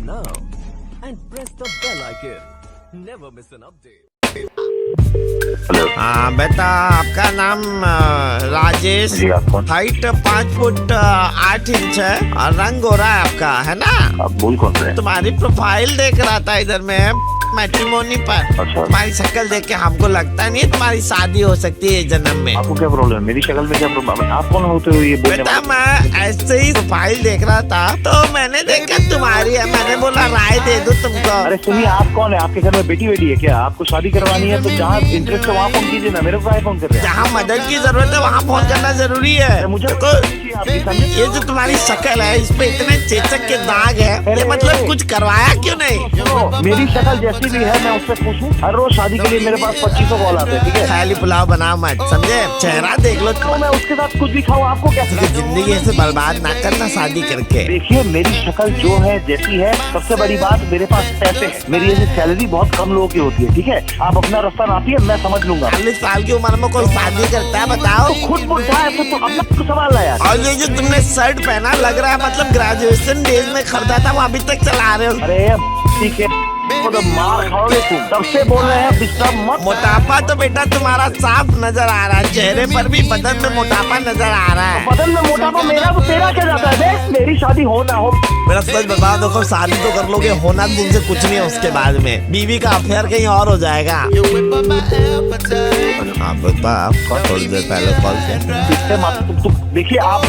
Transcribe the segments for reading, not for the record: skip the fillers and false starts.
now and press the bell icon. Never miss an update. हाँ बेटा, आपका नाम राजेश, हाइट 5 फुट 8 इंच है और रंग गोरा है आपका, है ना? आप बोल कौन रहे हैं? तुम्हारी प्रोफाइल देख रहा था इधर में मैट्रिमोनी पर। अच्छा। तुम्हारी शक्ल देख के हमको लगता नहीं है तुम्हारी शादी हो सकती है जन्म में। आपको क्या प्रॉब्लम है? मेरी शक्ल में क्या प्रॉब्लम है? आप कौन होते हो ये बोलने बेटा वाले? मैं ऐसे ही प्रोफाइल देख रहा था तो मैंने देखा तुम्हारी है, मैंने बोला राय दे दूं तुमको। अरे सुनिए, आप कौन है? आपके घर में बेटी बेटी है क्या? आपको शादी करवानी है तो जहाँ इंटरेस्ट है वहाँ फोन कीजिए ना, मेरे को क्या फोन कर रहे हैं? जहाँ मदद की जरूरत है वहाँ फोन करना जरूरी है। मुझे देखो, आपकी समझ ये जो तुम्हारी शक्ल है इस पे इतने चेचक के दाग है, ये मतलब कुछ करवाया क्यों नहीं? मेरी शक्ल जैसी भी है मैं उससे पूछूं? हर रोज शादी के लिए मेरे पास 2500 कॉल आते हैं, ठीक है? खाली पुलाव बनाओ मत, समझे? चेहरा देख लो तो मैं उसके साथ कुछ भी खाऊं, आपको क्या? जिंदगी ऐसे बर्बाद ना करना शादी करके। देखिए, मेरी शक्ल जो है जैसी है, सबसे बड़ी बात मेरे पास पैसे है। मेरी ऐसी सैलरी बहुत कम लोगों की होती है, ठीक है? आप अपना रास्ता नापिए, मैं समझ लूंगा। 40 साल की उम्र में कोई शादी करता है बताओ? खुद बुढ़ा है तो अपना खुद संभालना यार। और ये जो तुमने शर्ट पहना लग रहा है मतलब ग्रेजुएशन डेज में खरीदा था वो अभी तक चला रहे हो। अरे ठीक है, तो मार खाओगे तुम। तब से बोल रहे हैं डिस्टर्ब मत। मोटापा तो बेटा तुम्हारा साफ नजर आ रहा है, चेहरे पर भी बदन में मोटापा नजर आ रहा है। बदन में मोटापा मेरा तो तेरा क्या जाता है? देख, मेरी शादी हो ना हो, मेरा सच बता दो, शादी तो कर लोगे, होना तुमसे कुछ नहीं है उसके बाद में। बीवी का अफेयर कहीं और हो जाएगा। हाँ बेटा, आपका थोड़ी देर पहले कॉल किया। इससे मत तुम देखिए, आप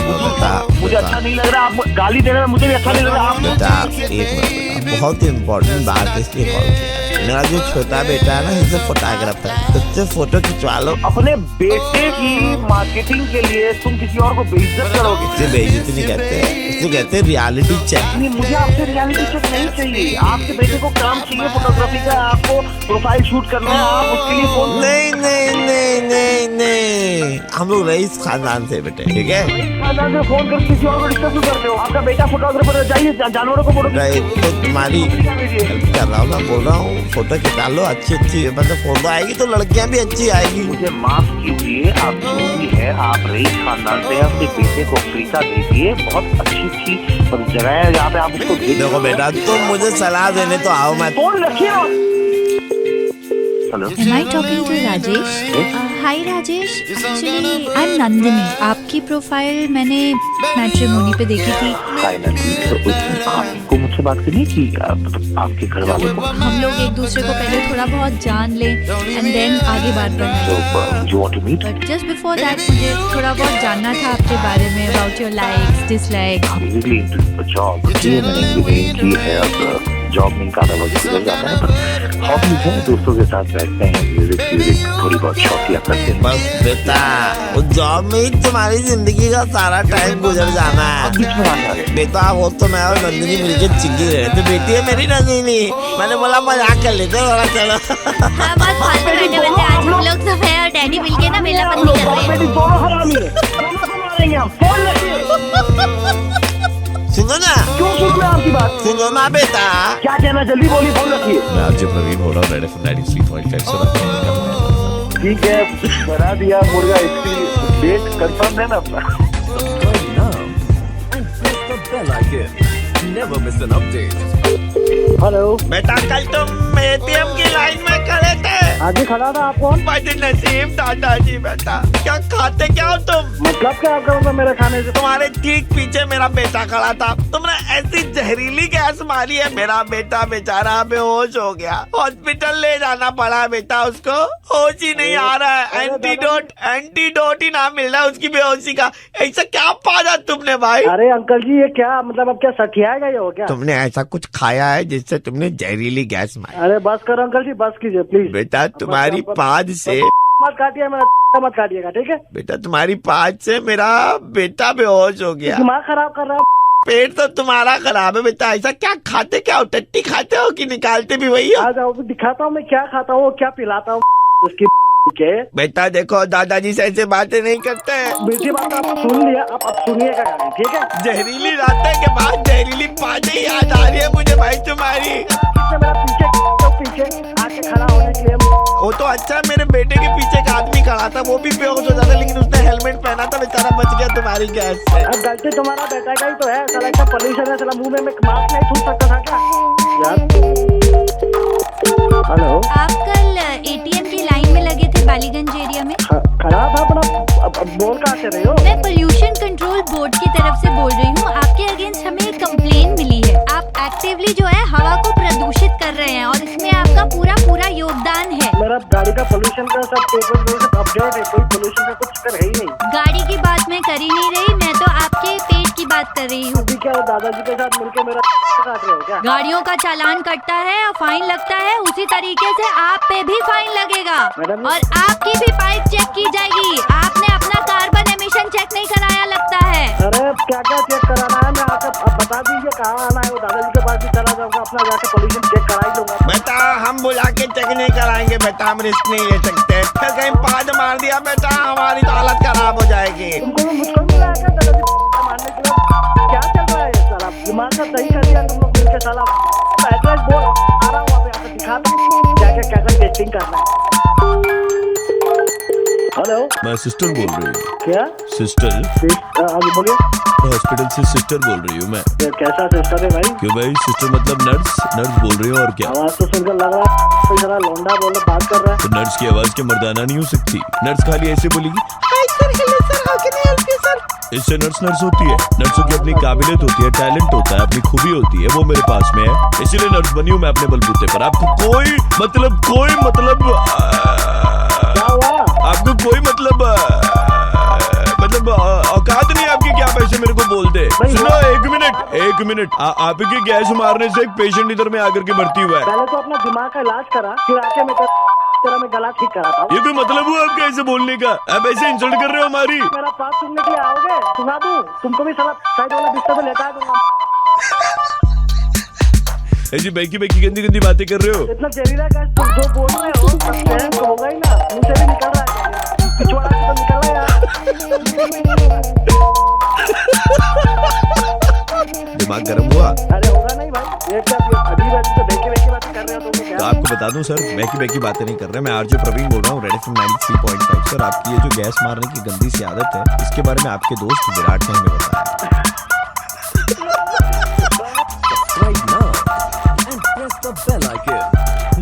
मुझे अच्छा नहीं लग रहा, आप गाली दे रहे हैं, मुझे भी अच्छा नहीं लग रहा। आप बेटा एक मिनट, बहुत ही इम्पोर्टेंट बात है इसलिए कॉल किया। मेरा जो छोटा बेटा है ना, इसे फोटोग्राफर है, उससे फोटो खिंचवा लो। अपने बेटे की मार्केटिंग के लिए तुम किसी और को बेइज्जत करोगे? इसे बेइज्जती नहीं कहते, इसे कहते रियलिटी चेक। नहीं, मुझे आपसे रियलिटी चेक नहीं चाहिए। आपके बेटे को काम चाहिए फोटोग्राफी का, आपको प्रोफाइल शूट करना है, आप उसके लिए फोन। नहीं नहीं नहीं नहीं नहीं, हम लोग रईस खानदान से बेटे, ठीक है? खानदान से फोन कर किसी और को डिस्टर्ब क्यों करते हो? आपका बेटा फोटोग्राफर है, जाइए जानवरों को फोटो तो तुम्हारी हेल्प कर रहा हूँ, मैं बोल रहा हूँ फोटो खिंचा लो, अच्छी मतलब फोटो आएगी तो लड़कियां भी अच्छी आएगी। मुझे माफ कीजिए, आप जो भी है, आप रईस खानदान से अपने बेटे को अफ्रीका दीजिए। बहुत अच्छी जगह है जहाँ पे आप उसको देखो बेटा, तुम मुझे सलाह देने तो आओ, मैं फोन रखिए। Hello, Am I talking to Rajesh? Hi Rajesh, actually I'm Nandini. आपकी प्रोफाइल मैंने मैट्रिमोनी पे देखी थी। तो आपको मुझसे बात करनी है कि आपके घर वाले को? हम लोग एक दूसरे को पहले थोड़ा बहुत जान लें एंड देन आगे बात करना। You want to meet? But just before that मुझे थोड़ा बहुत जानना था आपके बारे में, about your likes dislikes. Basically into a job. ये मैंने इंजीनियरिंग की है, अब जॉब में का वक्त गुजर जाता है, पर हॉबीज है, दोस्तों के साथ बैठते हैं, म्यूजिक थोड़ी बहुत शौकिया करते हैं। बस बेटा, उस जॉब में ही तुम्हारी जिंदगी का सारा टाइम गुजर जाना है। बीच में आ गए बेटा वो तो मैं और नंदिनी मिलके चिंगी रहे थे, बेटी है मेरी नंदिनी। मैंने बोला मजाक कर लेते थोड़ा, चलो। हाँ, बस फालतू बैठे आज हम लोग सब है और डैडी मिलके ना मेला बंदी कर रहे हैं। दोनों हरामी है, दोनों को मारेंगे हम। फोन रखिए। सुनो ना, क्यों सुन रहे हैं आपकी बात? सुनो ना बेटा। क्या कहना, जल्दी बोलिए, फोन रखिए। मैं आपसे प्रवीण बोल रहा हूँ, रेड एफएम 93.5 से। ठीक है, बना दिया मुर्गा, इसकी डेट कंफर्म है ना अपना? Subscribe now and press the bell icon. Never miss an update. Hello, बेटा कल तुम एटीएम की लाइन में खड़े थे, आगे खड़ा था आप कौन? बदनसीब दादाजी। बेटा क्या खाते क्या हो तुम? मतलब क्या आपका मतलब मेरे खाने से? तुम्हारे ठीक पीछे मेरा बेटा खड़ा था, तुमने ऐसी जहरीली गैस मारी है, मेरा बेटा बेचारा बेहोश हो गया, हॉस्पिटल ले जाना पड़ा बेटा उसको, होश ही नहीं आ रहा है, एंटीडोट ही ना मिल रहा है उसकी बेहोशी का। ऐसा क्या पाया तुमने भाई? अरे अंकल जी, ये क्या मतलब, अब क्या सठियाएगा ये हो क्या? तुमने ऐसा कुछ खाया है जिससे तुमने जहरीली गैस मारी? अरे बस करो अंकल जी, बस कीजिए प्लीज। बेटा तुम्हारी पाद से मत काटिए, मेरा मत काटिएगा, ठीक है? बेटा तुम्हारी पाद से मेरा बेटा बेहोश हो गया, दिमाग खराब कर रहा है। पेट तो तुम्हारा खराब है बेटा। ऐसा क्या खाते क्या हो? टट्टी खाते हो कि निकालते भी वही हो? आ जाओ, दिखाता हूँ मैं क्या खाता हूँ, क्या पिलाता हूँ उसकी के। बेटा देखो, दादाजी से ऐसे बातें नहीं करते हैं। मीठी बात आप सुन लिया, अब सुनिएगा गाली, ठीक है? जहरीली रातें के बाद जहरीली बातें याद आ रही है मुझे भाई तुम्हारी। मेरा पीछे आके खड़ा होने के लिए। वो तो अच्छा, मेरे बेटे के पीछे एक आदमी खड़ा था, वो भी बेहोश हो जाता, लेकिन उसने हेलमेट पहना था, बेचारा बच गया तुम्हारी गैस से। अब गलती तुम्हारा बेटा का ही तो है, साला इतना पोल्यूशन है, साला मुंह में मैं मास्क नहीं छू सकता था क्या? हेलो, आप कल एटीएम की लाइन में लगे थे बालीगंज एरिया में। खड़ा था अपना। अब बोल कहाँ से रहे हो? मैं पोल्यूशन कंट्रोल बोर्ड की तरफ से बोल रही हूँ। आपके अगेंस्ट हमें एक कंप्लेन मिली है। आप एक्टिवली जो है हवा को प्रदूषित कर रहे हैं और इसमें आपका पूरा योगदान है। मेरा गाड़ी का पोल्यूशन का सब पेपर अपडेट है, कोई पोल्यूशन का कुछ कर है ही नहीं। गाड़ी की बात मैं कर ही नहीं रही, मैं तो आपके पेट की बात कर रही हूँ। अभी क्या वो दादाजी के साथ मिलके मेरा काट रहे हो क्या? गाड़ियों का चालान कटता है और फाइन लगता है, उसी तरीके से आप पे भी फाइन लगेगा मैडम, और आपकी भी पाइप चेक की जाएगी। आपने अपना कार्बन एमिशन चेक नहीं कराया लगता है। अरे क्या क्या चेक कराना है? मैं आकर अब बता दीजिए कहाँ आना है। वो दादाजी के पास भी चला जाऊंगा, अपना जाके पोल्यूशन चेक करा ही लूंगा। बेटा हम बुला के चेक नहीं कराएंगे बेटा, हम रिस्क नहीं ले सकते। फिर कहीं पाद मार दिया बेटा, हमारी तो हालत खराब हो जाएगी। तुमको मुझको मिला है क्या दादाजी मारने के लिए? क्या चल रहा है ये साला? दिमाग का सही कर दिया तुम लोग मिलके साला। एड्रेस बोल, आ रहा हूँ वहाँ पे, आकर दिखा दो क्या क्या टेस्टिंग करना है। हेलो, मैं सिस्टर बोल रही हूँ। क्या सिस्टर? आगे बोलिए। हॉस्पिटल से सिस्टर बोल रही हूँ मैं। ये कैसा सिस्टर है भाई? क्यों भाई, सिस्टर मतलब नर्स बोल रही हो और क्या? आवाज तो सुनकर लग रहा है कोई साला लौंडा बोल बात कर रहा है। तो नर्स की आवाज के मर्दाना नहीं हो सकती। नर्स खाली ऐसे बोलेगी इससे नर्स होती है। नर्सों की अपनी काबिलियत होती है, टैलेंट होता है, अपनी खूबी होती है, वो मेरे पास में है, इसीलिए नर्स बनी हूँ मैं अपने बलबूते पर। आपको कोई मतलब आपको कोई मतलब औकात नहीं आपकी, क्या पैसे मेरे को बोल दे। सुनो एक मिनट आपकी गैस मारने से एक पेशेंट इधर में आकर के भर्ती हुआ है। पहले तो अपना दिमाग का इलाज करा, फिर आके मैं तेरा मैं गला ठीक करा था। ये कोई मतलब हुआ आपका ऐसे बोलने का? आप ऐसे इंसल्ट कर रहे हो हमारी। मेरा बात सुनने के लिए आओगे? सुना दूं? तुमको भी साला साइड वाला बिस्तर पे लेटा दूंगा। ऐसी बैकी गंदी बातें कर रहे हो। इतना जहरीला गैस तुम जो बोल रहे हो, सहन तो होगा ही ना। मुंह से भी निकल रहा है, पिछवाड़ा से तो निकल रहा है यार। दिमाग गर्म हुआ? अरे होगा नहीं भाई, ये क्या अजीब तो बेकी बातें कर रहे हो तुम क्या? तो आपको बता दूं सर, बेकी बातें नहीं कर रहे। मैं आरजे प्रवीण बोल रहा हूँ, रेड एफएम 93.5। सर आपकी ये जो गैस मारने की गंदी सी आदत है, इसके बारे में आपके दोस्त विराट ने हमें बताया। Subscribe now and press the bell icon.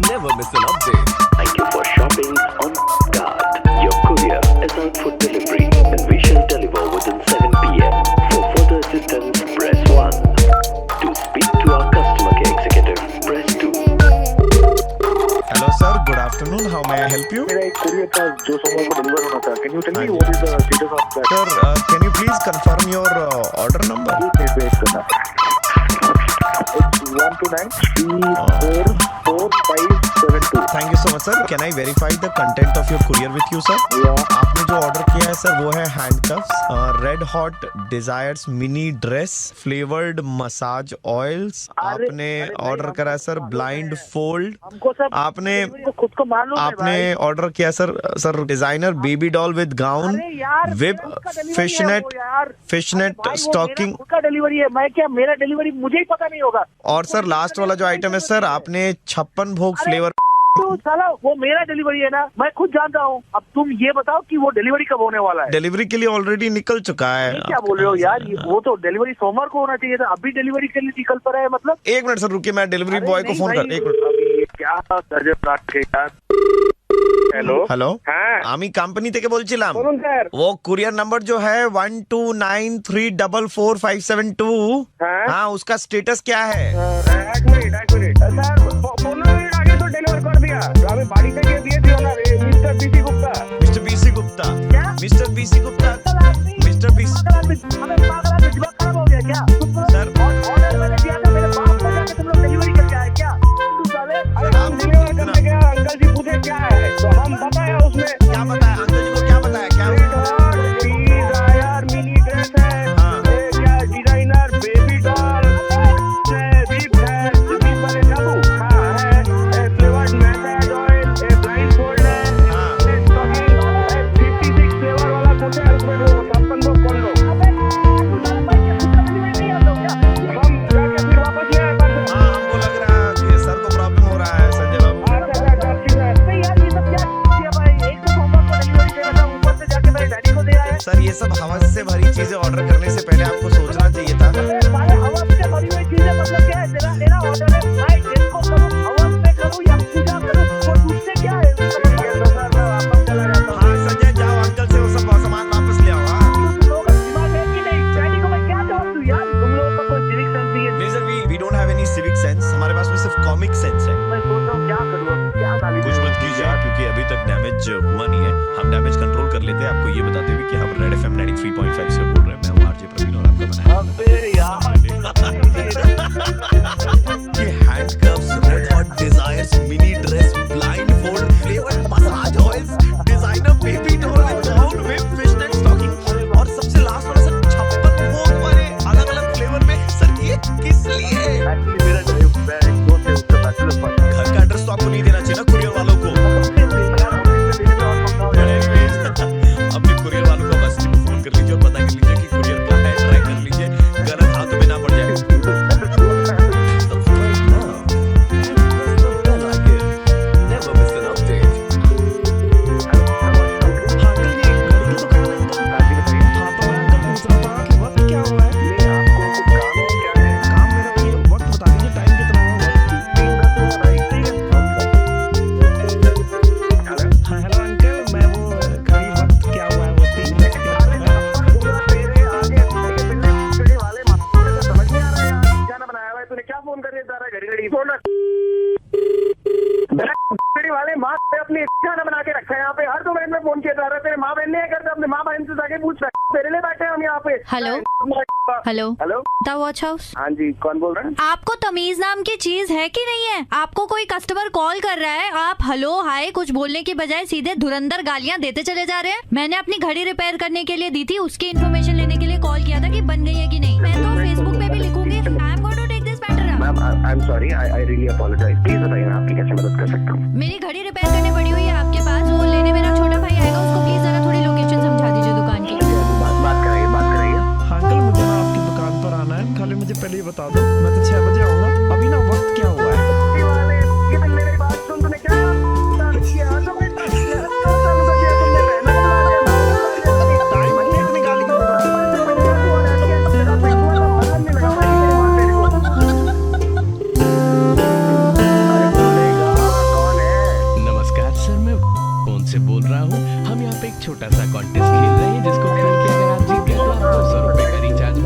Never miss an update. Thank you for shopping on Guard. Your courier is out for delivery and we shall deliver within 7 p.m. For further assistance, press 1. To speak to our customer care executive, press 2. Hello sir, good afternoon, how may I help you? मेरा एक courier था जो सोमवार को deliver होना था। Can you tell me what is the status of that? Sir can you please confirm your order number? Wait करना। It's 129344572. Thank you so much sir. Can I verify the content of your courier with you sir? आपने जो order किया है sir वो है handcuffs, red hot desires mini dress, flavoured massage oils. आपने order करा है सर ब्लाइंड फोल्ड। हमको सब आपने खुद को मालूम है आपने ऑर्डर किया sir designer baby doll with gown, whip fishnet stocking. उसका डिलीवरी है, मैं क्या, मेरा डिलीवरी मुझे ही पता नहीं होगा। और सर लास्ट वाला जो आइटम है सर, आपने 56 भोग फ्लेवर। तो साला वो मेरा डिलीवरी है ना, मैं खुद जानता हूँ। अब तुम ये बताओ कि वो डिलीवरी कब होने वाला है? डिलीवरी के लिए ऑलरेडी निकल चुका है। क्या बोल रहे हो यार? वो तो डिलीवरी सोमवार को होना चाहिए था, अभी डिलीवरी के लिए निकल पड़ा है मतलब। एक मिनट सर रुकिए, मैं डिलीवरी बॉय को फोन कर। एक मिनट। अभी ये क्या गजब बात है यार। हेलो, हाँ আমি কোম্পানি থেকে বলছিলাম। বলুন স্যার। वो कुरियर नंबर जो है 129344572, हाँ उसका स्टेटस क्या है? एक मिनट सर, 15 मिनट आगे तो डिलीवर कर दिया। अभी बाड़ी से दिए थे ना mister BC Gupta. Mister BC Gupta? क्या? Mister BC Gupta? Mister BC हमें पागल आदमी दिमाग खराब हो गया क्या? सर ऑर्डर मैंने दिया था, मेरे बाप को जाके तुम लोग डिलीवरी करके आए क्या? तू साले, अरे हम डिलीवर करने गया, अंकल जी पूछे क्या है तो हम बताया, उसमें क्या बताया? अंकल जी को क्या बताया? क्या यार मिनी ड्रेस है, क्या डिजाइनर बेबी डॉल बीफ है, बीफ वाले जादू है, flavoured message oil, blind fold है, स्टॉकिंग 56 फ्लेवर वाला कुछ है, उसमें वो 56 को कौन लो। अबे तू साले भाई, ये कुछ डिलीवरी नहीं आता। मतलब क्या है? तेरा ऑर्डर है भाई, जिसको करूँ हवन पे करूँ या पूजा करूँ, वो तुझसे क्या है? ये तो सर मैं वापस चला जाता हूँ। हाँ संजय, जाओ अंकल से वो सब सामान वापस ले आओ। हाँ तुम लोगों का दिमाग है कि नहीं? डैडी को मैं क्या जवाब दूँ यार? तुम लोगों का कोई civic sense नहीं है। Major we don't have any civic sense, हमारे पास में सिर्फ कॉमिक सेंस है। मैं सोच रहा हूँ क्या करूँ अब, क्या गाली कुछ दूँ? मत कीजिए क्योंकि अभी तक डैमेज हुआ नहीं है, हम डैमेज कंट्रोल कर लेते हैं। आपको ये बताते हुए कि हम रेड एफएम 93.5 से बोल रहे हैं। मैं हूं आरजे प्रवीण और आपका बनाया अबे यार ये handcuffs, red hot desires, mini dress, blindfold, flavoured massage oils, designer baby doll with gown, whip, fishnet stocking और सबसे लास्ट वाला सर 56 भोग वाले अलग-अलग फ्लेवर में। सर ये किस लिए? एक्चुअली मेरा जो बैग दोस्त है उसका बैचलर पार्टी घर का एड्रेस तो आपको नहीं देना चाहिए ना कुरियर वालों को। अपने कुरियर वालों का बस फोन कर लीजिए और पता कर लीजिए कि कुरियर कहाँ है, ट्राई कर लीजिए, गलत हाथों में ना पड़ जाए। वाले माँ ने अपनी खाना बना के रखा है यहाँ पे, हर 2 मिनट में फोन किया जा रहा है। तेरे माँ बहन नहीं करते, अपने माँ बहन से जाके पूछ रहे हैं। तेरे लिए बैठे हैं हम यहाँ पे। Hello hello hello the watch house, हाँ जी, कौन बोल रहे हैं? आपको तमीज नाम की चीज है कि नहीं है? आपको कोई कस्टमर कॉल कर रहा है, आप हेलो हाय कुछ बोलने की बजाय सीधे धुरंधर गालियां देते चले जा रहे हैं। मैंने अपनी घड़ी रिपेयर करने के लिए दी थी, उसकी इन्फॉर्मेशन लेने के लिए कॉल किया था कि बन गई है कि नहीं। मैं तो फेसबुक पे भी लिखूंगी, I am going to take this matter up. Ma'am I am sorry, I really apologise. Please बताइए मैं आपकी कैसे मदद कर सकता हूँ? मेरी घड़ी रिपेयर करने पड़ी हुई है आपके पास, वो लेने मेरा छोटा भाई आएगा, उसको प्लीज जरा थोड़ी लोकेशन समझा दीजिए दुकान की। बात कराइए, बात कराइए। हाँ अंकल, मुझे ना आपकी दुकान पर आना है, खाली मुझे पहले ही बता दो। मैं तो 6 बजे आऊंगा। अभी ना वक्त क्या हुआ है? ये वाले, ये तो मेरी बात सुन, तूने क्या किया? तो मैं टाइम है इतनी गाली क्यों दे नमस्कार सर, मैं फोन से बोल रहा हूँ। हम यहाँ पे एक छोटा सा कॉन्टेस्ट खेल रहे हैं जिसको खेल के अगर आप जीत गए तो आप 200 रुपए का रिचार्ज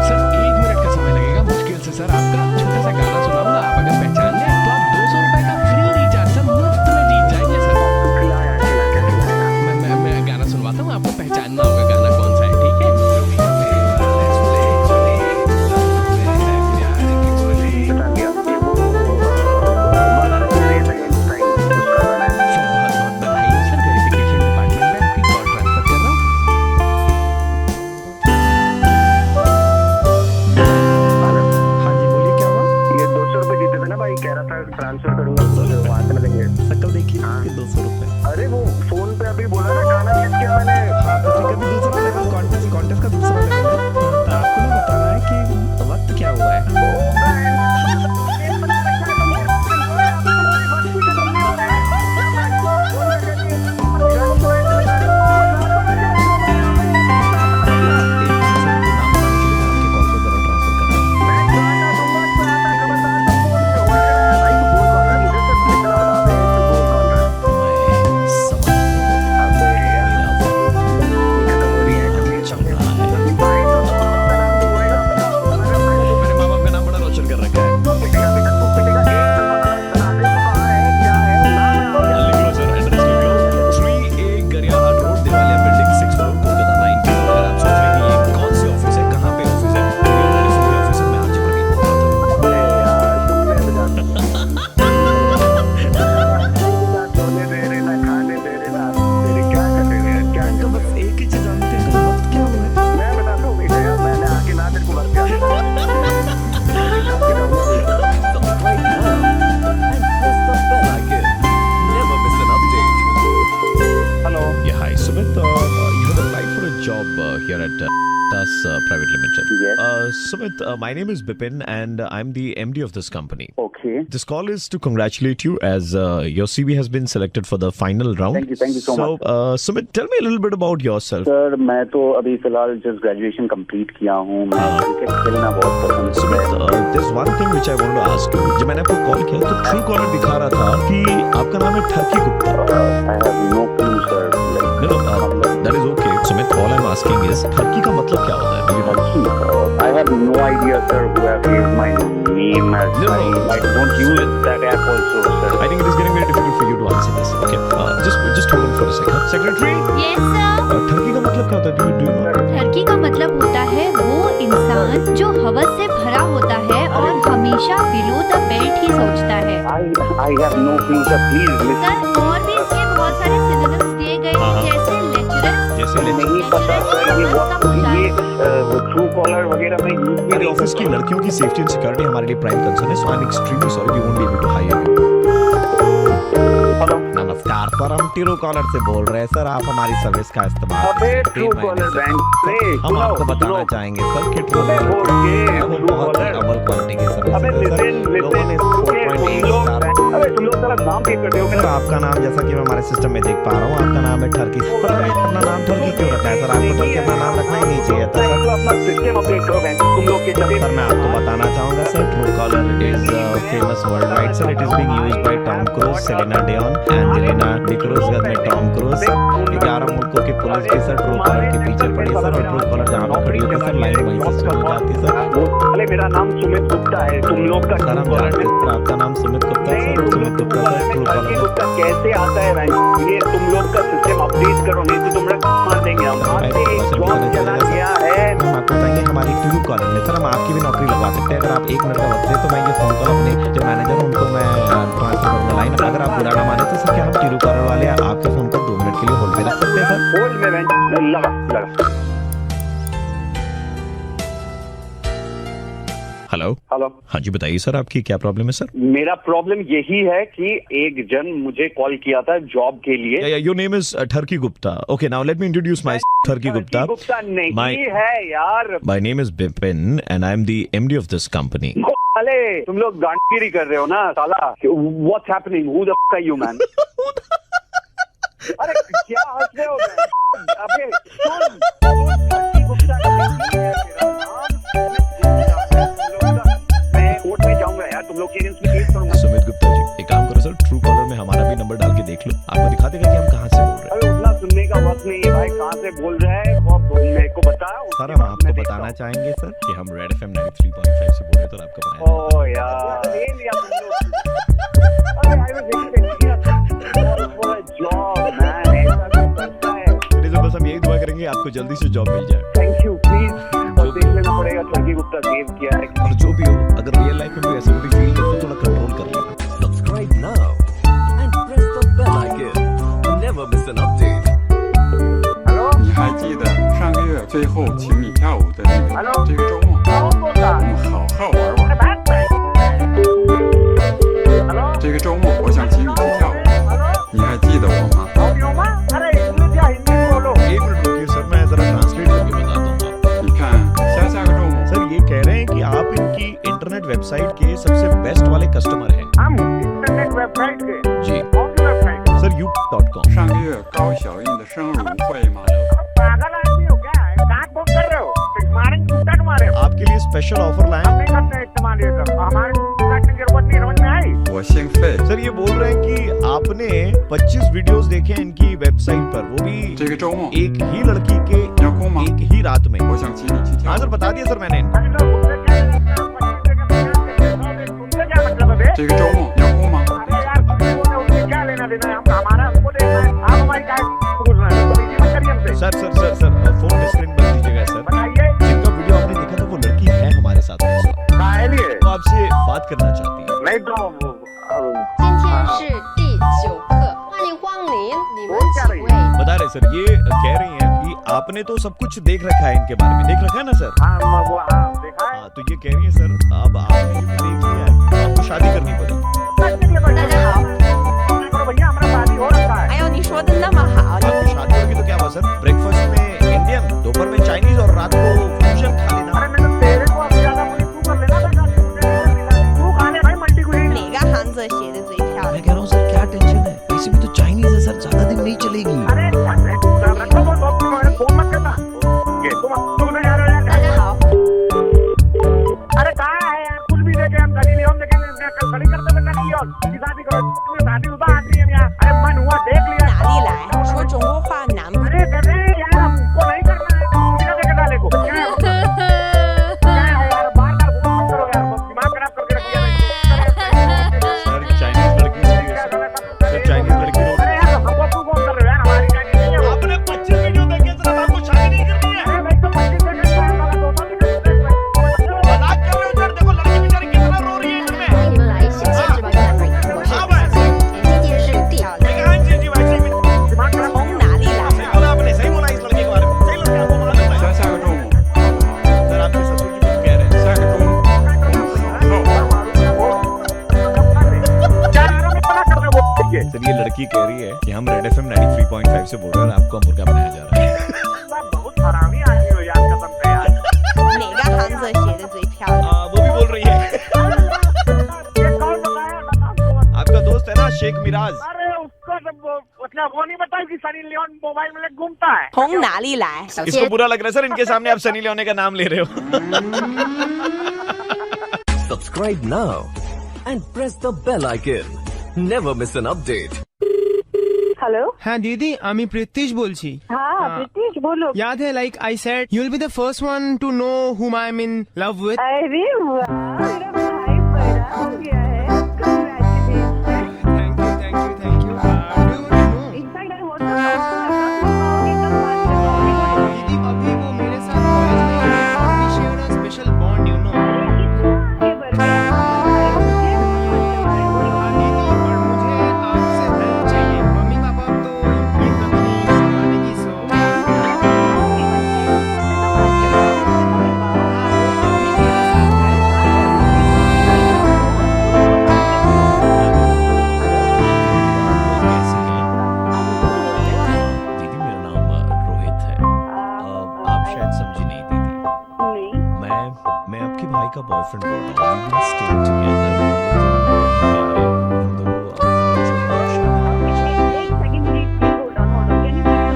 सर 1 मिनट का समय लगेगा, Private Limited. Yes. Sumit, my name is Bipin and I'm the MD of this company. Okay. This call is to congratulate you as your CV has been selected for the final round. Thank you so much. Sumit, tell me a little bit about yourself. Sir मैं तो अभी फिलहाल just graduation complete किया हूँ। मैं cricket खेलना बहुत पसंद Sumit, there's one thing which I wanted to ask you. जब मैंने आपको कॉल किया तो ट्रू कॉलर दिखा रहा था कि आपका नाम है ठरकी Gupta. I have no clue, sir. No, that is okay. Sumit, all I'm asking is ठरकी का मतलब क्या होता है? Do you know? I have no idea, sir, who have used my name as No. I don't use that app also, sir. I think it is getting very difficult for you to answer this. Okay, just hold on for a second. Secretary, yes sir. ठरकी का मतलब क्या होता है? Do you know? ठरकी का मतलब होता है वो इंसान जो हवस से भरा होता है और हमेशा बिलो द बेल्ट ही सोचता है। I have no clue, sir. Please listen. Sir और भी इसके बहुत सारे सिनोनिम्स दिए गए हैं जैसे लेक्चरर, जैसे नहीं पता सर ये ट्रू कॉलर वगैरह में यूज मेरे ऑफिस की लड़कियों की सेफ्टी एंड सिक्योरिटी हमारे लिए प्राइम कंसर्न है, so I am extremely sorry we won't be able to hire you. नमस्कार सर, हम ट्रू कॉलर से बोल रहे हैं सर, आप हमारी सर्विस का इस्तेमाल अबे ट्रू कॉलर बैंक हम आपको बताना चाहेंगे सर कि ट्रू कॉलर वो बहुत ही अव्वल क्वालिटी की सर्विस अबे है सर. लोगों ने 4.8 स्टार. अबे तुम लोग सारा नाम ठीक करते हो सर आपका नाम जैसा कि मैं हमारे सिस्टम में देख पा रहा हूँ आपका नाम है ठरकी. पर आपने अपना नाम ठरकी क्यों रखा है सर? आपको ठरकी अपना नाम रखना ही नहीं चाहिए था सर. अपना सिस्टम अपडेट करो बैंक तुम लोग के चले. सर मैं आपको बताना चाहूंगा sir, true collar is famous world wide sir. It is being used by Tom cruise, Selena Dion, Angelina D'Cruz, घर में टॉम क्रूज सर. 11 मुल्कों की पुलिस भी सर ट्रू कॉलर के पीछे पड़ी सर, और ट्रू कॉलर जहाँ पर खड़ी होती है सर लाइन वहीं से शुरू हो जाती है सर. वो साले मेरा नाम सुमित गुप्ता है, तुम लोग का सर हम जानते हैं सर आपका नाम Sumit Gupta sir. Sumit Gupta sir true collar Gupta कैसे आता है बैंक? ये तुम लोग का सिस्टम अपडेट करो नहीं तो तुम लोग मार देंगे. हम जॉब चला गया है. हम आपको बताएंगे हमारी ट्रू कॉलर में सर हम आपकी भी नौकरी लगवा सकते हैं. अगर आप 1 मिनट का वक्त दें तो मैं ये फोन कॉल अपने जो मैनेजर है उनको मैं ट्रांसफर करूंगा लाइन. अगर आप बुरा ना माने तो सर क्या हम ट्रू कॉलर वाले आपके फोन को 2 मिनट के लिए होल्ड पे रख सकते हैं सर? होल्ड में बैंक लगा. हेलो. हेलो. हाँ जी बताइए सर आपकी क्या प्रॉब्लम है सर? मेरा प्रॉब्लम यही है कि एक जन मुझे कॉल किया था जॉब के लिए. Your name is Tharki Gupta. Okay now let me introduce my Tharki Gupta. Gupta नहीं है यार. My name is Bipin and I am the MD of this company. साले तुम लोग गांडगिरी कर रहे हो ना साला. What's happening? Who the fuck are you man? अरे क्या हंस रहे हो? अबे सुन, ठरकी गुप्ता नहीं है मेरा नाम. मैं कोर्ट में जाऊंगा यार, तुम लोग के अगेंस्ट में केस करूंगा. सुमित गुप्ता जी एक काम करो सर, ट्रू कॉलर में हमारा भी नंबर डाल के देख लो, आपको दिखा देगा कि हम कहाँ से बोल रहे हैं. अरे उतना सुनने का वक्त नहीं है भाई. कहाँ से बोल रहा है वो मेरे को बता. सर हम आपको बताना चाहेंगे सर कि हम रेड FM 93.5 से बोल रहे हैं तो आपका बनाया. ओ यार ले लिया तुम लोग. अरे I was expecting for a job man. ऐसा कुछ करता है. चलिए बस हम यही दुआ करेंगे आपको जल्दी से जॉब मिल जाए. Thank you please. और देख लेना पड़ेगा ठरकी गुप्ता सेव किया है. और जो भी हो अगर रियल लाइफ में भी ऐसा भी फील करते हो थोड़ा कंट्रोल कर लेना. Subscribe now and press the bell icon. Never miss an update. 你还记得上个月最后请你跳舞的那个这个周末，我们好好玩玩。这个周末我想请你去跳舞，你还记得我吗？ एक मिनट रुकिए सर मैं जरा ट्रांसलेट करके बताता हूँ. 你看下个周末 सर ये कह रहे हैं कि आप इनकी इंटरनेट वेबसाइट के सबसे बेस्ट वाले कस्टमर हैं. हम इंटरनेट वेबसाइट के जी कौन सी वेबसाइट? Sir you.com. 上个月高小印的生日舞会嘛， पागल आदमी हो क्या? कहाँ फोन कर रहे हो? मारेंगे कुत्ता तुम्हारे. आपके लिए स्पेशल ऑफर लाए हैं. नहीं करते इस्तेमाल ये सब. हमारे की जरूरत नहीं. समझ में आई? 我姓费， सर ये बोल रहे हैं कि आपने 25 वीडियोस देखे हैं इनकी वेबसाइट पर, वो भी 这个周末 एक ही लड़की के 要哭吗？ एक ही रात में. 我想请你去跳 हाँ 舞 सर बता दिया सर मैंने. तुमसे क्या मतलब है बे? 这个周末要哭吗？ अरे यार उससे क्या लेना देना है? हम हमारा हमको देखना है. आप हमारी क्या पूछ रहे हैं? इसी मत करिए हमसे. सर फोन डिस्कनेक्ट कर दीजिएगा सर. बताइए. जिनका वीडियो आपने देखा था वो लड़की है हमारे साथ में इस वक्त. काहे लिए? वो आपसे बात करना चाहती है. नहीं तो 今天是第9课，欢迎光临。你们几位？ बता रहे सर ये कह रही हैं कि आपने तो सब कुछ देख रखा है इनके बारे में. देख रखा है ना सर? हाँ वो देखा है. हाँ तो ये कह रही है सर अब आपने ये भी देख लिया है, आपको शादी करनी पड़ी. 大家好。 भैया हमारा शादी हो रखा है. 哎呦，你说的那么好， आपकी शादी होगी तो क्या हुआ सर? ब्रेकफास्ट में इंडियन, दोपहर में चाइनीज और रात को लड़की कह रही है कि हम रेड एफएम 93.5 से बोल रहे हैं और आपको मुर्गा बनाया जा रहा है। बहुत हरामी आदमी हो यार, कसम से यार। 哪个行者写的最漂亮？ वो भी बोल रही है। ये कौन बताया था? आपका दोस्त है ना शेख मिराज। अरे उसको तो मतलब वो नहीं बताया कि सनी लियोन मोबाइल में लेके घूमता है। 从哪里来？ इसको बुरा लग रहा है सर, इनके सामने आप सनी लियोनी का नाम ले रहे हो। Subscribe now and press the bell icon. Never miss an update. Hello, হ্যাঁ দিদি, আমি প্রীতিশ বলছি। হ্যাঁ প্রীতিশ বলো। याद है like I said you will be the first one to know whom I am in love with. अरे वाह, मेरा भाई बड़ा हो गया है। Congratulations. Thank you thank you thank you. Do you know In fact, I want to talk to her. दीदी अभी वो मेरे साथ कॉलेज में है, we shared a special bond, you know। आगे बढ़ गया। हाँ दीदी, पर मुझे आपसे हेल्प चाहिए। मम्मी पापा तो ये कभी नहीं मानेगी, सो दीदी मेरा नाम रोहित है। आप शायद समझी नहीं दीदी। नहीं, मैं आपके भाई का बॉयफ्रेंड बोल रहा हूँ। We will stay together. हम दोनों एक second please, hold on, hold on. Can you please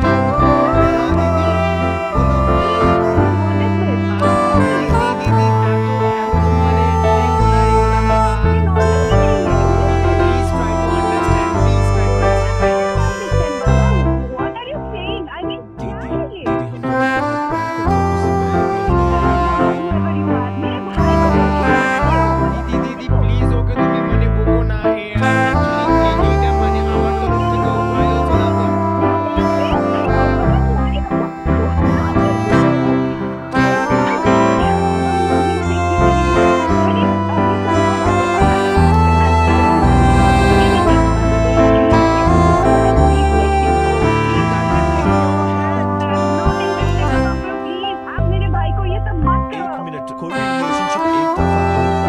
what are you saying? I mean, दीदी why? दीदी हम दोनों Whoever you are, मेरे भाई को दीदी प्लीज ओके, तुम्ही म्हणे बोको ना हे ऍक्च्युअली त्या म्हणे আমার তরফ থেকে I also love him। आप मेरे भाई को ये सब मत एक करो। मिनट, कोई रिलेशनशिप एक तरफा नहीं होता।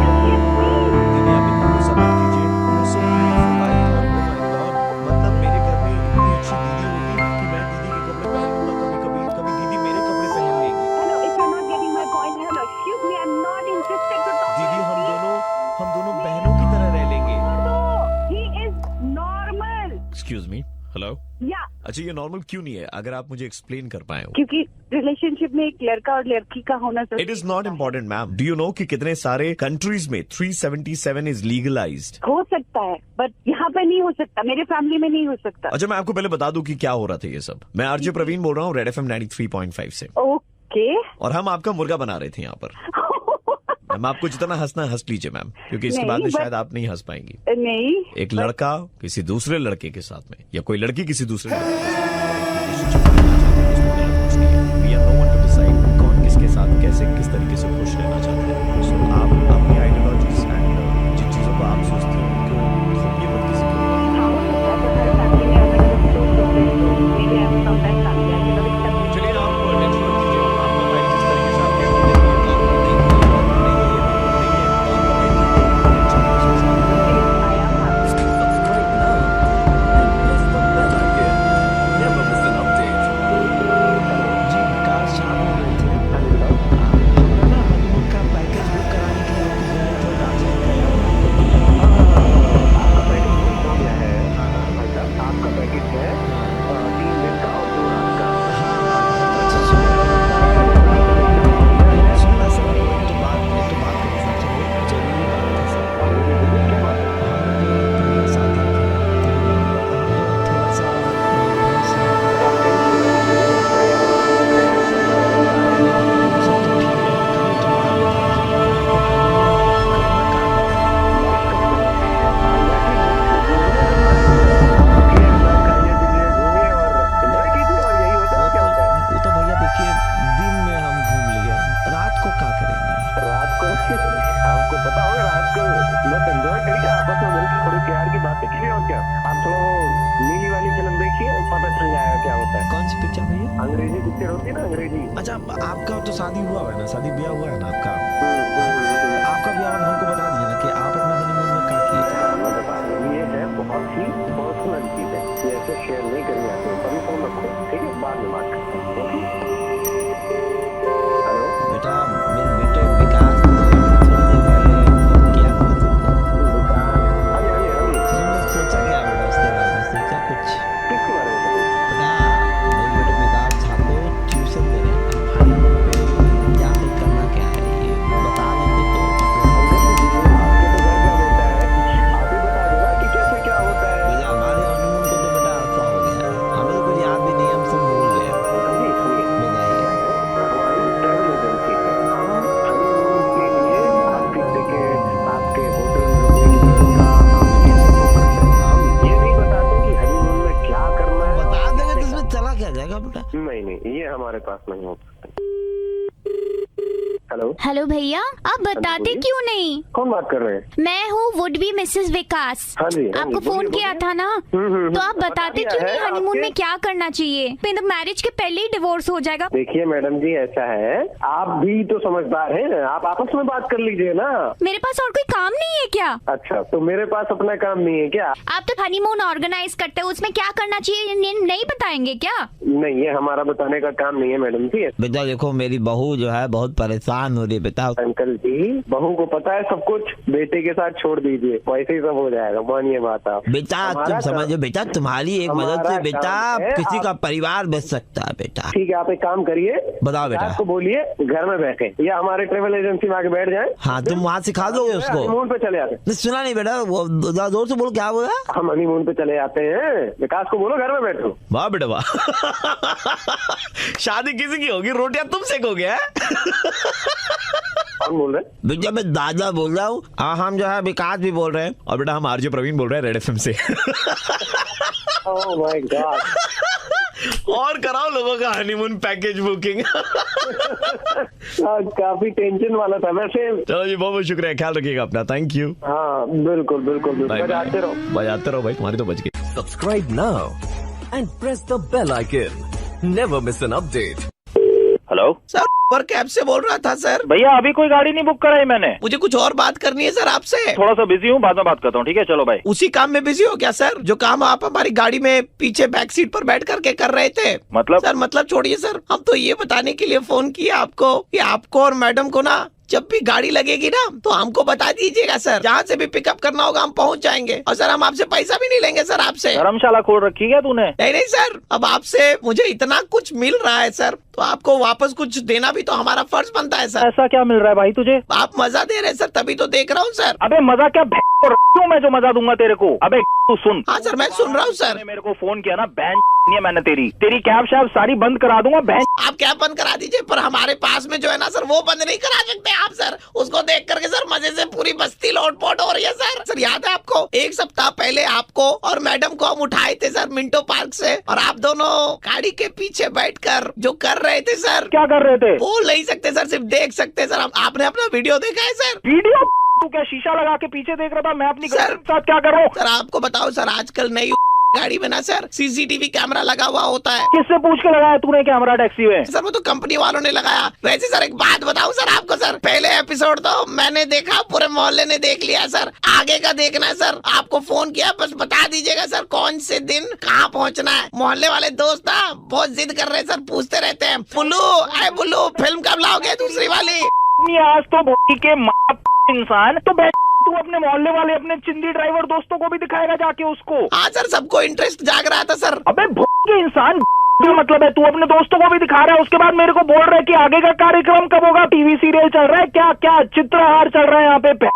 दीदी आप इतना गुस्सा मत कीजिए। You're so beautiful. I thought, oh my God, मतलब मेरे घर में इतनी अच्छी दीदी होगी कि मैं दीदी के कपड़े पहन लूंगा कभी कभी, कभी दीदी मेरे कपड़े पहन लेगी। Hello, if you're not getting my point, hello, excuse me, I'm not interested to talk. दीदी हम दोनों बहनों की तरह रह लेंगे। He is normal. Excuse me, hello. Yeah, अच्छा ये नॉर्मल क्यों नहीं है? अगर आप मुझे एक्सप्लेन कर पाए हो। क्योंकि रिलेशनशिप में एक लड़का और लड़की का होना जरूरी it is not important ma'am. Do you no कि कितने सारे कंट्रीज में 377 इज लीगलाइज्ड। हो सकता है, बट यहाँ पे नहीं हो सकता, मेरे फैमिली में नहीं हो सकता। अच्छा मैं आपको पहले बता दूं कि क्या हो रहा था ये सब। मैं आरजे प्रवीण बोल रहा हूँ रेड एफएम 93.5 से, ओके। और हम आपका मुर्गा बना रहे थे यहाँ पर। मैम आपको जितना हंसना है हंस लीजिए मैम, क्योंकि इसके नहीं, बाद में but- शायद आप नहीं हंस पाएंगी। नहीं, एक लड़का किसी दूसरे लड़के के साथ में, या कोई लड़की किसी दूसरे लड़के के साथ में relationship में रहना चाहती है, उसमें गलत कुछ नहीं है। We are no one to decide कौन किसके साथ कैसे किस तरीके से खुश रहना चाहते हैं। So, आप अपनी आइडियोलॉजीज एंड जिन चीजों को आप सोचते हो उनको थोपिए मत किसी को। हाँ, हो सकता है, but हर फैमिली में अलग अलग सोच होते हैं, तो maybe I'm sometimes family, I cannot accept it. चलिए आप टेंशन मत कीजिए। आपका भाई जिस तरीके से आपके नहीं है, Subscribe now and press the bell icon. Never miss an update. जी विकास शाम हो गए थे। हमारा ना हनीमून इसलिए और क्या, आप थोड़ा वो नीली वाली फिल्म देखिए, पता चल जाएगा क्या होता है। कौन सी पिक्चर भैया? अंग्रेजी पिक्चर होती है ना, अंग्रेजी। अच्छा, आपका तो शादी हुआ है ना, शादी ब्याह हुआ है ना आपका? आपका ब्याह हमको बता दीजिए ना कि आप अपना हनीमून में क्या किए थे? मैं बता दूं, ये है बहुत ही पर्सनल चीज है, ये ऐसे शेयर नहीं करनी आती है। अभी फोन रखो, ठीक है, बाद में बात करते हैं। हेलो बेटा, मेरे बेटे विकास ने थोड़ी देर पहले फोन किया था तुमको। तुमने सोचा क्या बेटा उसके बारे में? सोचा कुछ? किसके बारे में? बेटा, मेरे बेटे विकास साहब को ट्यूशन दे रहे हैं, हनीमून पे जाके करना क्या है ये बता देंगे तो बेटा, हमारे हनीमून को तो बेटा अर्सा हो गया, हमें तो कुछ याद भी नहीं, हम सब भूल गए। बताइए। बता देंगे तो इसमें चला क्या जाएगा बेटा? नहीं, ये हमारे पास नहीं हो सकता। हेलो हेलो भैया, आप बताते क्यों नहीं? कौन बात कर रहे हैं? मैं हूँ वुड बी मिसेस विकास। हाँ जी, हाँ आपको जी, फोन बोलिए, किया बोलिए। था ना, तो आप बताते क्यों नहीं हनीमून में क्या करना चाहिए? फिर मैरिज के पहले ही डिवोर्स हो जाएगा। देखिए मैडम जी, ऐसा है, आप भी तो समझदार हैं, आप आपस में बात कर लीजिए ना। मेरे पास और कोई काम नहीं है क्या? अच्छा, तो मेरे पास अपना काम नहीं है क्या? आप तो हनीमून ऑर्गेनाइज करते हो, उसमें क्या करना चाहिए नहीं बताएंगे क्या? नहीं, ये हमारा बताने का काम नहीं है मैडम जी। बेटा देखो, मेरी बहू जो है बहुत परेशान हो रही है बेटा। अंकल जी, बहू को पता है सब कुछ, बेटे के साथ छोड़ दीजिए, वैसे ही सब हो जाएगा, मानिए बात आप। बेटा तुम समझो बेटा, तुम्हारी एक मदद से बेटा किसी का परिवार बच सकता है बेटा। ठीक है, आप एक काम करिए, बताओ बेटा। आपको बोलिए घर में बैठे या हमारे ट्रेवल एजेंसी में आके बैठ जाए। हाँ, तुम वहाँ सिखा दोगे उसको? हनीमून पे चले आते। नहीं, सुना नहीं बेटा, वो जोर से बोलो, क्या बोला? हम हनीमून पे चले आते हैं, विकास को बोलो घर में बैठो। वाह बेटा वाह। शादी किसी की होगी, रोटियां तुम सेकोगे? कौन बोल रहे? बेटा मैं दादा बोल रहा हूँ। हम जो है विकास भी बोल रहे हैं। और बेटा हम आरजे प्रवीण बोल रहे हैं रेड एफएम से। Oh my God. और कराओ लोगों का हनीमून पैकेज बुकिंग। काफी टेंशन वाला था वैसे। चलो जी, बहुत बहुत शुक्रिया, ख्याल रखिएगा अपना, थैंक यू। हाँ बिल्कुल बिल्कुल, बजाते रहो बजाते रहो भाई, तुम्हारी तो बच गई। Subscribe now and press the bell icon. Never miss an update. Hello sir, पर कैब से बोल रहा था सर। भैया, अभी कोई गाड़ी नहीं बुक कराई मैंने। मुझे कुछ और बात करनी है सर आपसे। थोड़ा सा बिजी हूँ, बाद में बात करता हूँ, ठीक है? चलो भाई। उसी काम में बिजी हो क्या सर, जो काम आप हमारी गाड़ी में पीछे बैक सीट पर बैठ करके कर रहे थे? मतलब? सर मतलब छोड़िए सर, हम तो ये बताने के लिए फोन किया आपको कि आपको और मैडम को ना जब भी गाड़ी लगेगी ना तो हमको बता दीजिएगा सर, जहाँ से भी पिकअप करना होगा हम पहुँच जाएंगे। और सर हम आपसे पैसा भी नहीं लेंगे सर आपसे। धर्मशाला खोल रखी है तूने? नहीं सर, अब आपसे मुझे इतना कुछ मिल रहा है सर, तो आपको वापस कुछ देना भी तो हमारा फर्ज बनता है सर। ऐसा क्या मिल रहा है भाई तुझे? आप मजा दे रहे हैं सर, तभी तो देख रहा हूँ सर। अबे मजा क्या, मैं जो मजा दूंगा तेरे को। अबे तू सुन। हाँ सर, मैं सुन रहा हूँ सर। मेरे को फोन किया ना, बैंड नहीं है मैंने तेरी कैब शैब सारी बंद करा दूंगा। बैंड आप कैब बंद करा दीजिए, पर हमारे पास में जो है ना सर, वो बंद नहीं करा सकते आप सर। उसको देख करके सर मजे से पूरी बस्ती लोटपोट हो रही है सर। सर याद है आपको, एक सप्ताह पहले आपको और मैडम को हम उठाए थे सर मिंटो पार्क से, और आप दोनों गाड़ी के पीछे बैठकर जो कर रहे थे सर। क्या कर रहे थे? बोल नहीं सकते सर, सिर्फ देख सकते सर। आपने अपना वीडियो देखा है सर? वीडियो? तू क्या शीशा लगा के पीछे देख रहा था? मैं अपनी सर साथ क्या कर रहा हूँ? सर आपको बताओ सर, आजकल नई गाड़ी में ना सर सीसीटीवी कैमरा लगा हुआ होता है। किससे पूछ के लगाया तूने कैमरा टैक्सी में? सर वो तो कंपनी वालों ने लगाया। वैसे सर एक बात बताऊं सर आपको सर, पहले एपिसोड तो मैंने देखा, पूरे मोहल्ले ने देख लिया सर, आगे का देखना है सर। आपको फोन किया, बस बता दीजिएगा सर कौन से दिन कहाँ पहुँचना है। मोहल्ले वाले दोस्त ना बहुत जिद कर रहे हैं सर, पूछते रहते हैं, बुल्लू आए बुल्लू, फिल्म कब लाओगे दूसरी वाली? आज तो भोगी के इंसान तो तू अपने मोहल्ले वाले अपने चिंदी ड्राइवर दोस्तों को भी दिखाएगा जाके उसको? हाँ सर, सबको इंटरेस्ट जाग रहा था सर। अबे भोगे इंसान, क्या मतलब है? तू अपने दोस्तों को भी दिखा रहा है, उसके बाद मेरे को बोल रहा है कि आगे का कार्यक्रम कब होगा? टीवी सीरियल चल रहा है क्या? क्या चित्रहार चल रहा है यहाँ पे?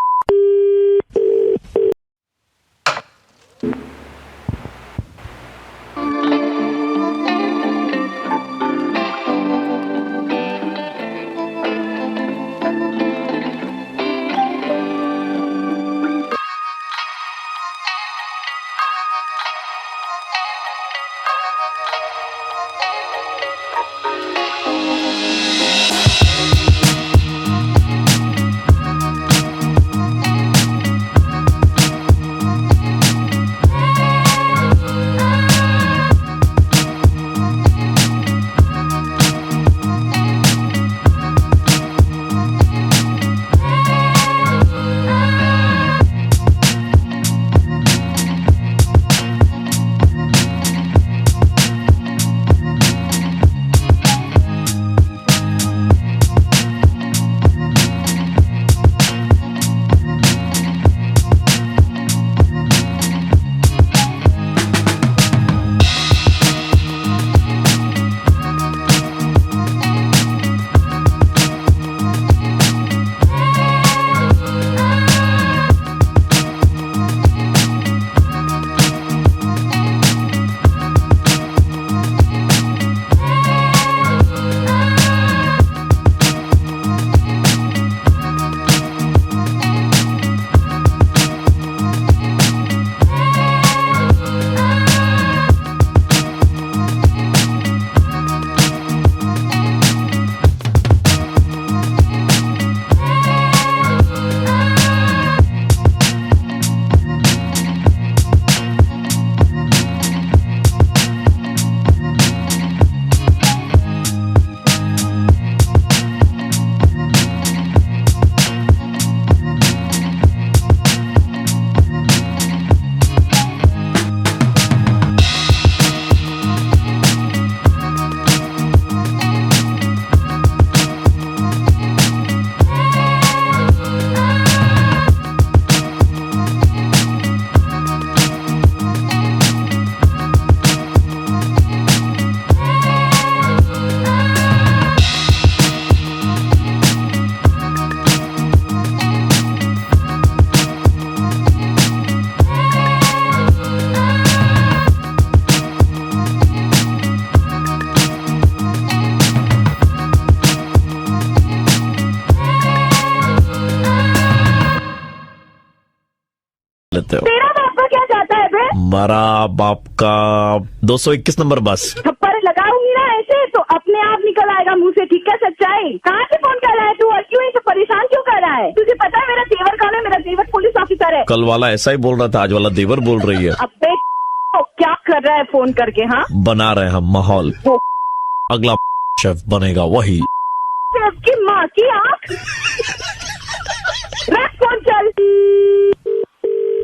चाहते हो? तेरा बाप का क्या चाहता है बे? मेरा बाप का 221 नंबर बस। थप्पड़ लगाऊंगी ना ऐसे तो अपने आप निकल आएगा मुंह से, ठीक है? सच्चाई कहाँ से फोन कर रहा है तू और क्यों इसे परेशान क्यों कर रहा है? तुझे पता है मेरा देवर कौन है? मेरा देवर पुलिस ऑफिसर है। कल वाला ऐसा ही बोल रहा था, आज वाला देवर बोल रही है। अब बे क्या कर रहा है फोन करके? हाँ, बना रहे हैं हम माहौल, अगला शेफ बनेगा वही। की माँ की आँख। रख फोन, चल।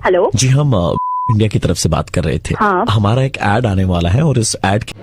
हेलो जी, हम इंडिया की तरफ से बात कर रहे थे। हाँ। हमारा एक ऐड आने वाला है और इस ऐड की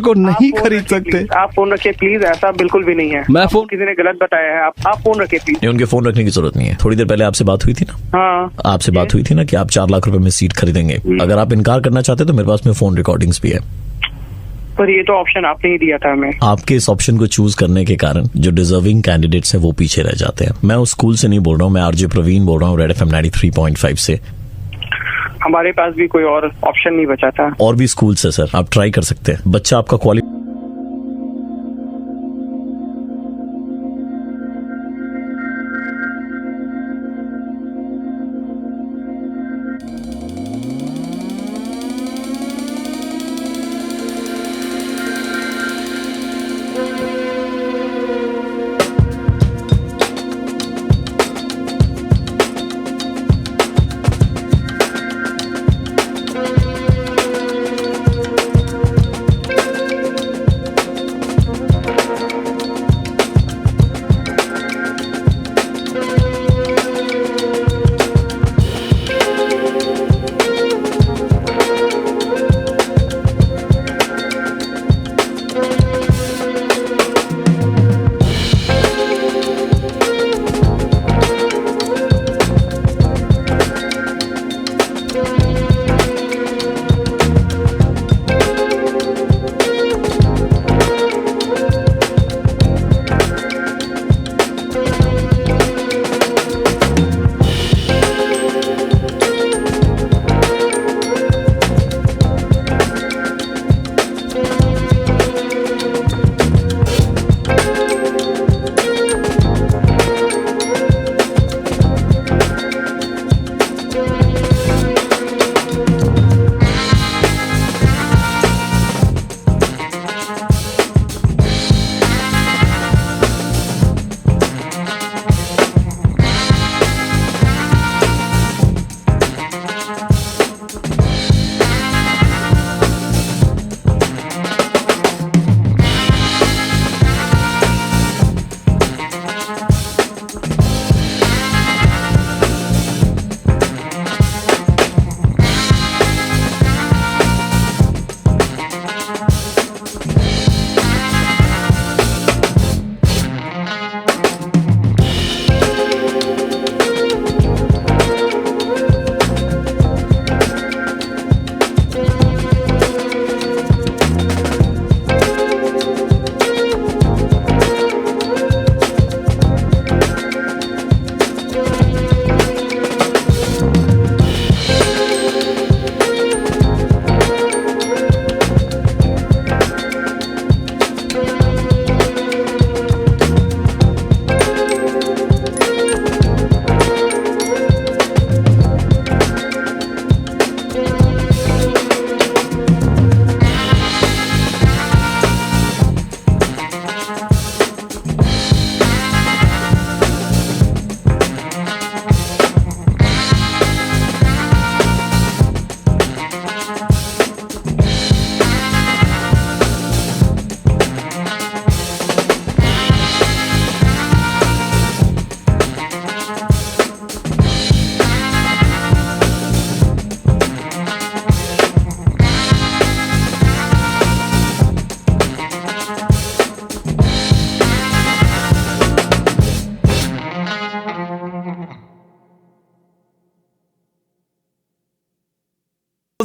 को नहीं खरीद सकते। आप फोन रखिए प्लीज, ऐसा बिल्कुल भी नहीं है। मैं फोन किसी ने गलत बताया है। आप फोन रखिए प्लीज। उनके फोन रखने की जरूरत नहीं है। थोड़ी देर पहले आपसे बात हुई थी ना? हाँ, आपसे बात हुई थी ना कि आप 4 लाख रुपए में सीट खरीदेंगे। अगर आप इनकार करना चाहते तो मेरे पास में फोन रिकॉर्डिंग्स भी है। पर ये तो ऑप्शन आपने ही दिया था हमें। आपके इस ऑप्शन को चूज करने के कारण जो डिजर्विंग कैंडिडेट्स हैं वो पीछे रह जाते हैं। मैं उस स्कूल से नहीं बोल रहा हूँ, मैं आरजे प्रवीण बोल रहा हूँ, रेड एफएम 93.5 से। हमारे पास भी कोई और ऑप्शन नहीं बचा था। और भी स्कूल से सर, आप ट्राई कर सकते हैं। बच्चा आपका क्वालिटी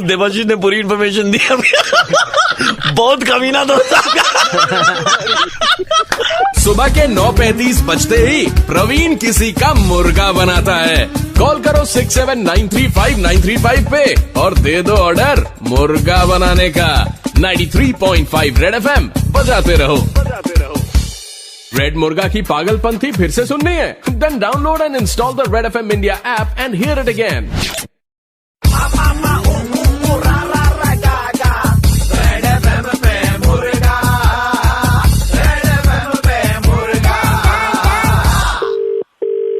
देवाशीष ने पूरी इन्फॉर्मेशन दी हमें। बहुत कमीना दोस्त आपका। सुबह के 9:35 बजते ही प्रवीण किसी का मुर्गा बनाता है। कॉल करो 67935935 पे और दे दो ऑर्डर मुर्गा बनाने का। 93.5 रेड FM बजाते रहो। रेड मुर्गा की पागलपंथी फिर से सुननी है? Then download and install the red FM India app and hear it again.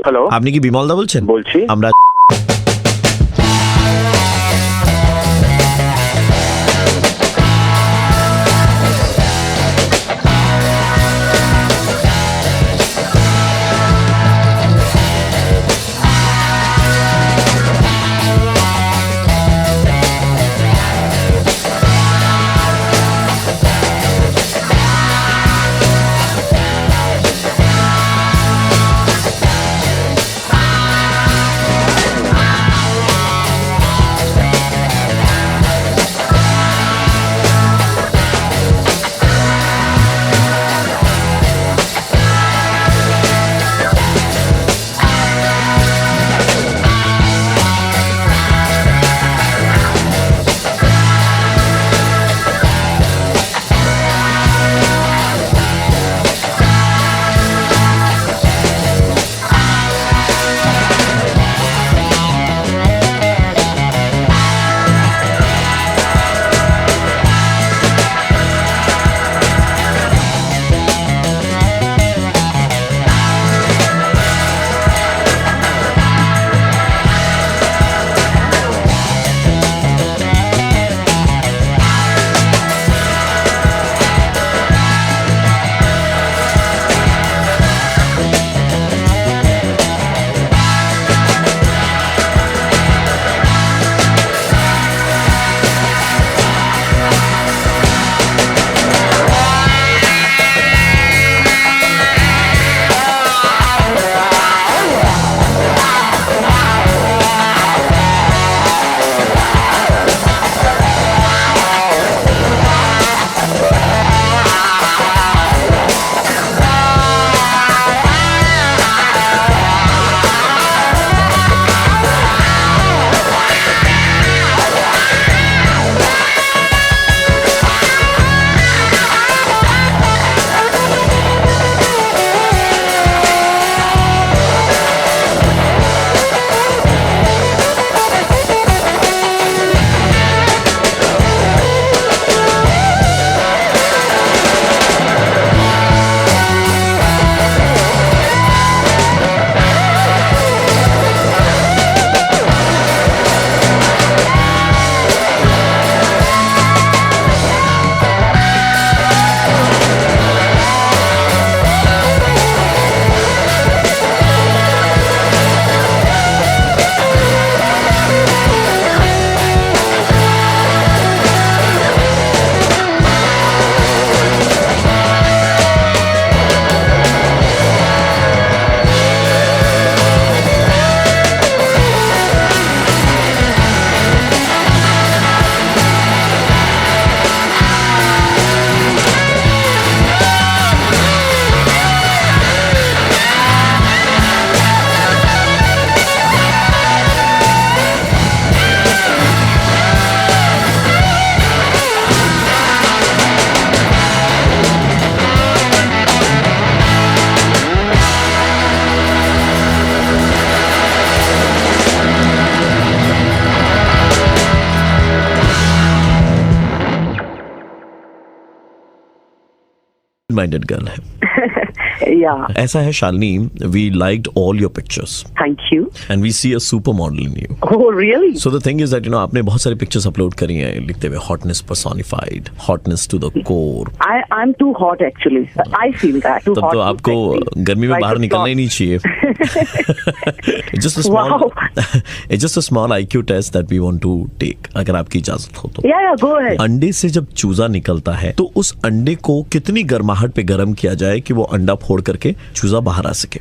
Hello, আপনি কি বিমল দা বলছেন? বলছি। আমরা माइंडेड गर्ल है। Yeah. ऐसा है Shalini, we liked all your pictures Thank you. and we see a supermodel in you. Oh, really? So the thing is that आपने बहुत सारी pictures upload करी हैं लिखते हुए hotness personified, hotness to the core. I'm too hot actually. I feel that. Too तब hot. तो आपको गर्मी में बाहर निकलना ही नहीं चाहिए। It's just a small IQ test that we want to take. अगर आपकी इजाजत हो तो। Yeah, go ahead. अंडे से जब चूजा निकलता है तो उस अंडे को कितनी गर्माहट पे गर्म किया जाए कि वो अंडा फोड़ करके चूजा बाहर आ सके?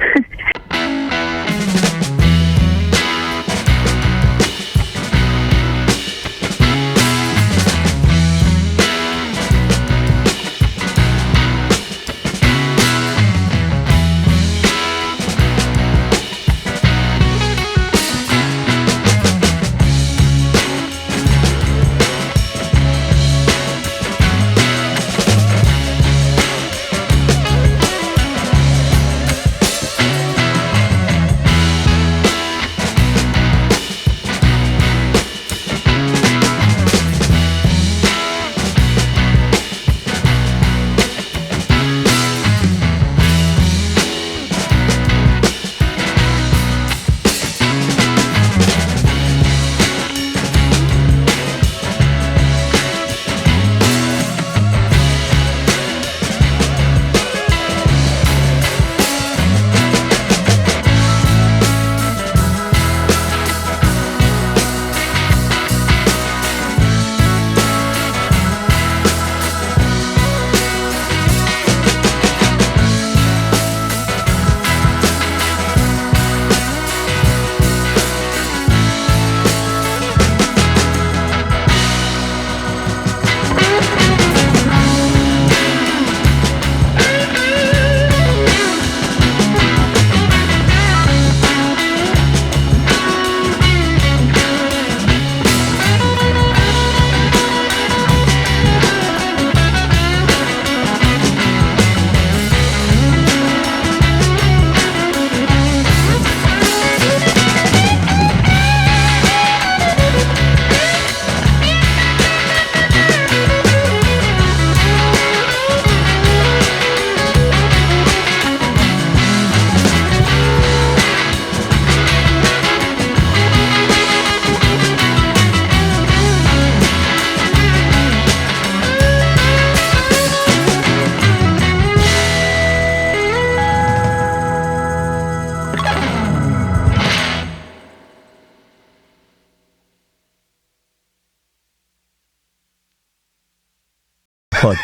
हॉट।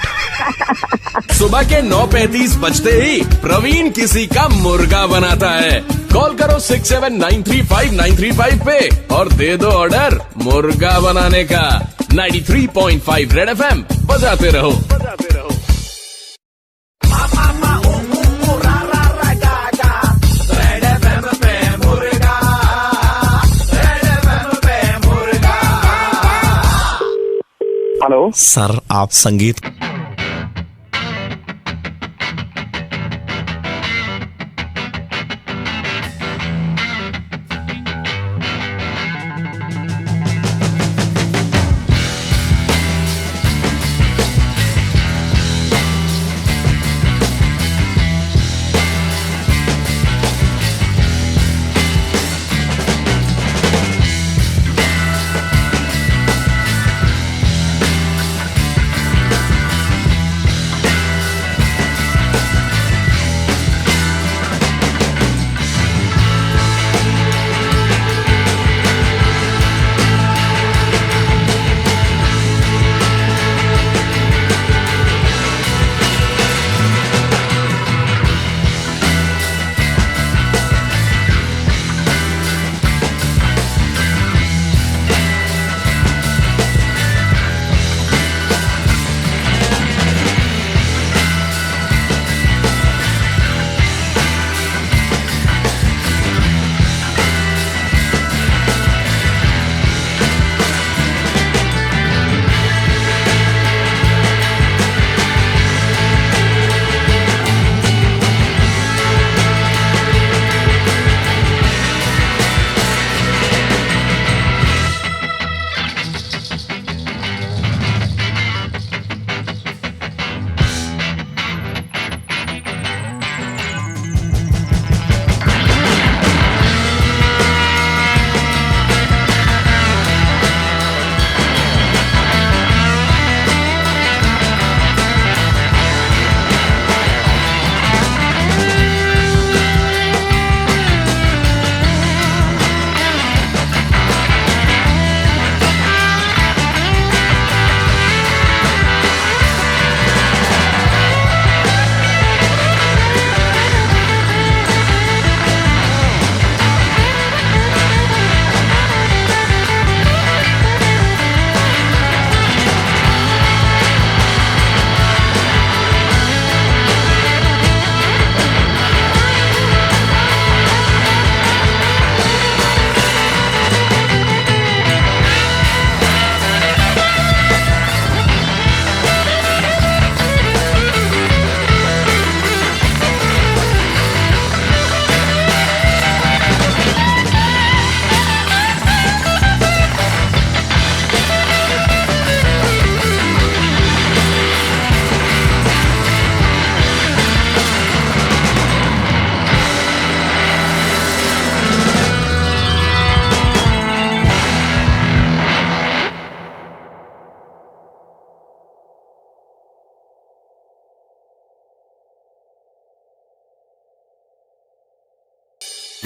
सुबह के 9:35 बजते ही प्रवीण किसी का मुर्गा बनाता है। कॉल करो 67935935 पे और दे दो ऑर्डर मुर्गा बनाने का। 93.5 रेड एफएम बजाते रहो। हेलो सर आप संगीत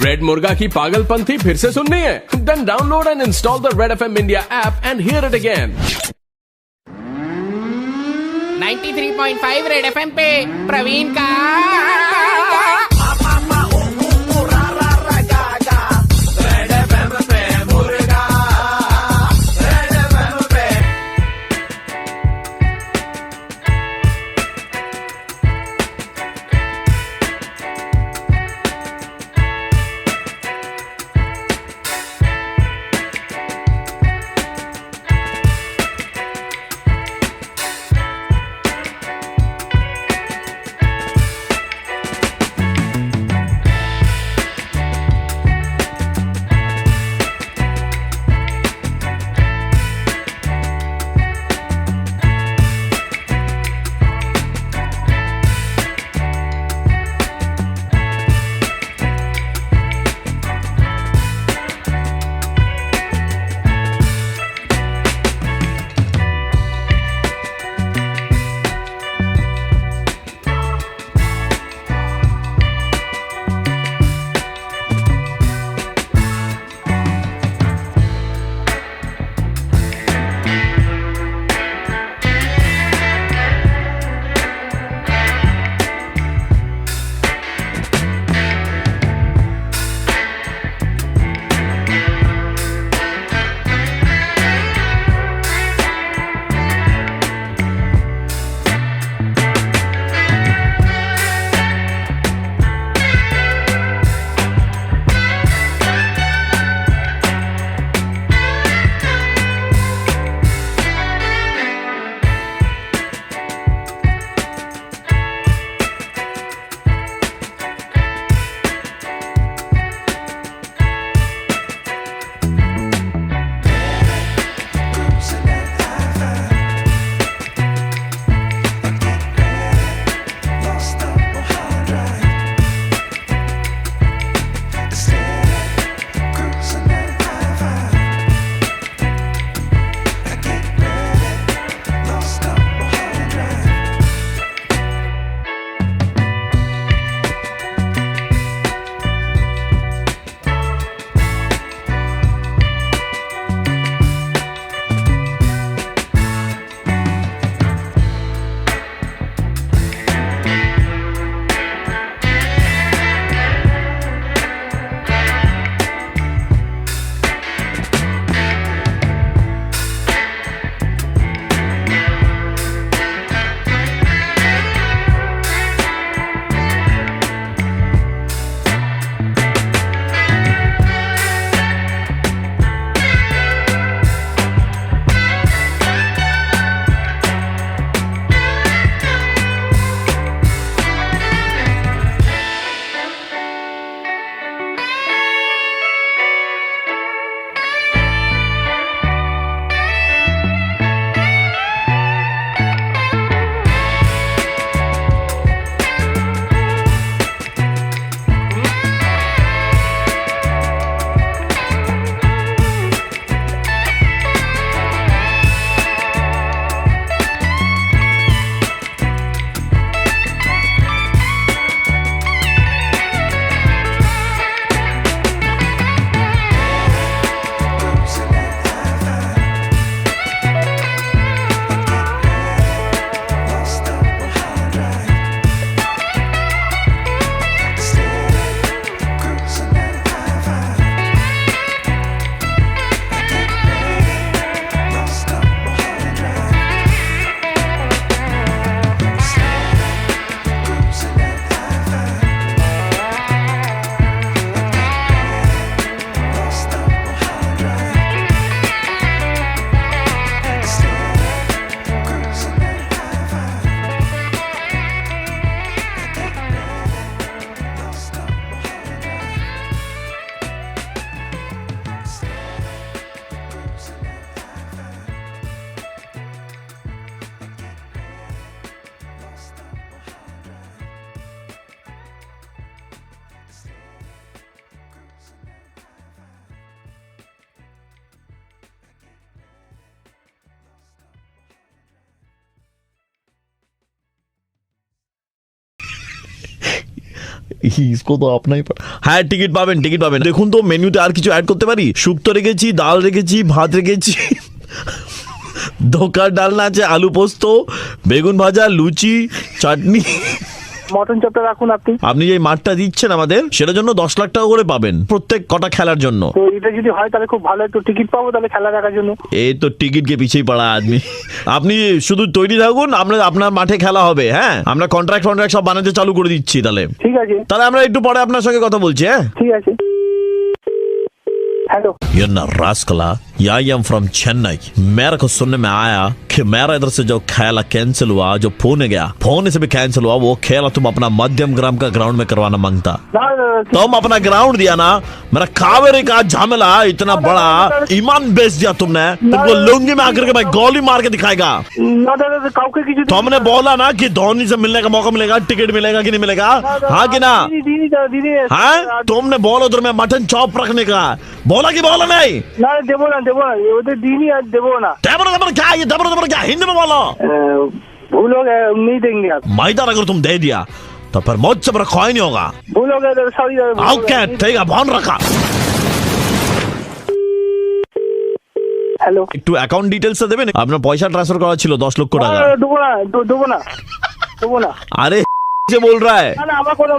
रेड मुर्गा की पागलपंथी फिर से सुननी है? Then download and install the red FM India app and hear it again. 93.5 red FM पे प्रवीण का इसको तो अपना ही হ্যাঁ টিকিট পাবেন দেখুন তো মেনুতে আর কিছু অ্যাড করতে পারি শুক্তো রেখেছি ডাল রেখেছি ভাত রেখেছি ধোকার ডালনা আছে আলু পোস্ত বেগুন ভাজা লুচি চাটনি মটন চপটা রাখুন আপনি যে মাঠটা দিচ্ছেন আমাদের সেটার জন্য 10 লাখ টাকা করে পাবেন প্রত্যেক কটা খেলার জন্য তো এটা যদি হয় তাহলে খুব ভালো একটু টিকিট পাবো তাহলে খেলা দেখার জন্য এই তো টিকিট কে পিছেই পড়া আদমি আপনি শুধু তৈরি থাকুন আমরা আপনার মাঠে খেলা হবে হ্যাঁ আমরা কন্ট্রাক্ট সব বানাতে চালু করে দিচ্ছি ঠিক আছে তাহলে আমরা একটু পরে আপনার সঙ্গে কথা বলছি হ্যাঁ ঠিক আছে हेलो ये ना रास्कला या आई एम फ्रॉम चेन्नई मेरे को सुनने में आया कि मेरा इधर से जो खेला कैंसिल हुआ जो पुणे गया पुणे से भी कैंसिल हुआ वो खेला तुम अपना मध्यम ग्राम का ग्राउंड में करवाना मांगता तुम अपना ग्राउंड दिया ना मेरा कावेरी का झमेला इतना बड़ा ईमान बेच दिया तुमने तुमको लुंगी में आकर के भाई गोली मार के दिखाएगा तुमने बोला ना कि धोनी से मिलने का मौका मिलेगा टिकट मिलेगा कि नहीं मिलेगा हाँ कि ना हाँ तुमने बोला उधर में मटन चॉप रखने का बोला कि बोला नहीं देवो ना देवो ना क्या ये दबर क्या हिंदी में बोलो भूल हो गए नहीं देंगे आप मैदान अगर तुम दे दिया तो फिर मुझसे बड़ा कोई नहीं होगा भूल हो गए सॉरी ओके ठीक है फोन रखा হ্যালো একটু অ্যাকাউন্ট ডিটেইলস দেবেন আপনার পয়সা ট্রান্সফার করা ছিল 10 লক্ষ টাকা দেবো না अरे से बोल रहा है না আমার কোনো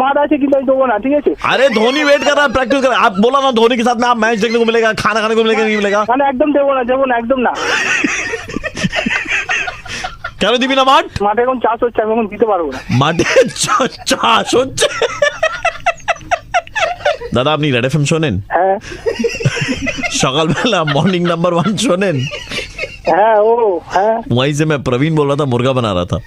মাদ আছে কিন্তু আমি দেবো না ঠিক আছে अरे धोनी वेट कर रहा है प्रैक्टिस कर आप बोला ना धोनी के साथ में आप मैच देखने को मिलेगा खाना खाने को मिलेगा नहीं मिलेगा মানে একদম দেবো না একদম না কেন দিবি না মাঠে এখন চাষ হচ্ছে আমি এখন দিতে পারবো না মাঠে চাষ হচ্ছে দাদা আপনি রেড এফএম শোনেন হ্যাঁ সকালবেলা मॉर्निंग नंबर 1 শোনেন হ্যাঁ ও হ্যাঁ वहीं से मैं प्रवीण बोल रहा था मुर्गा बना रहा था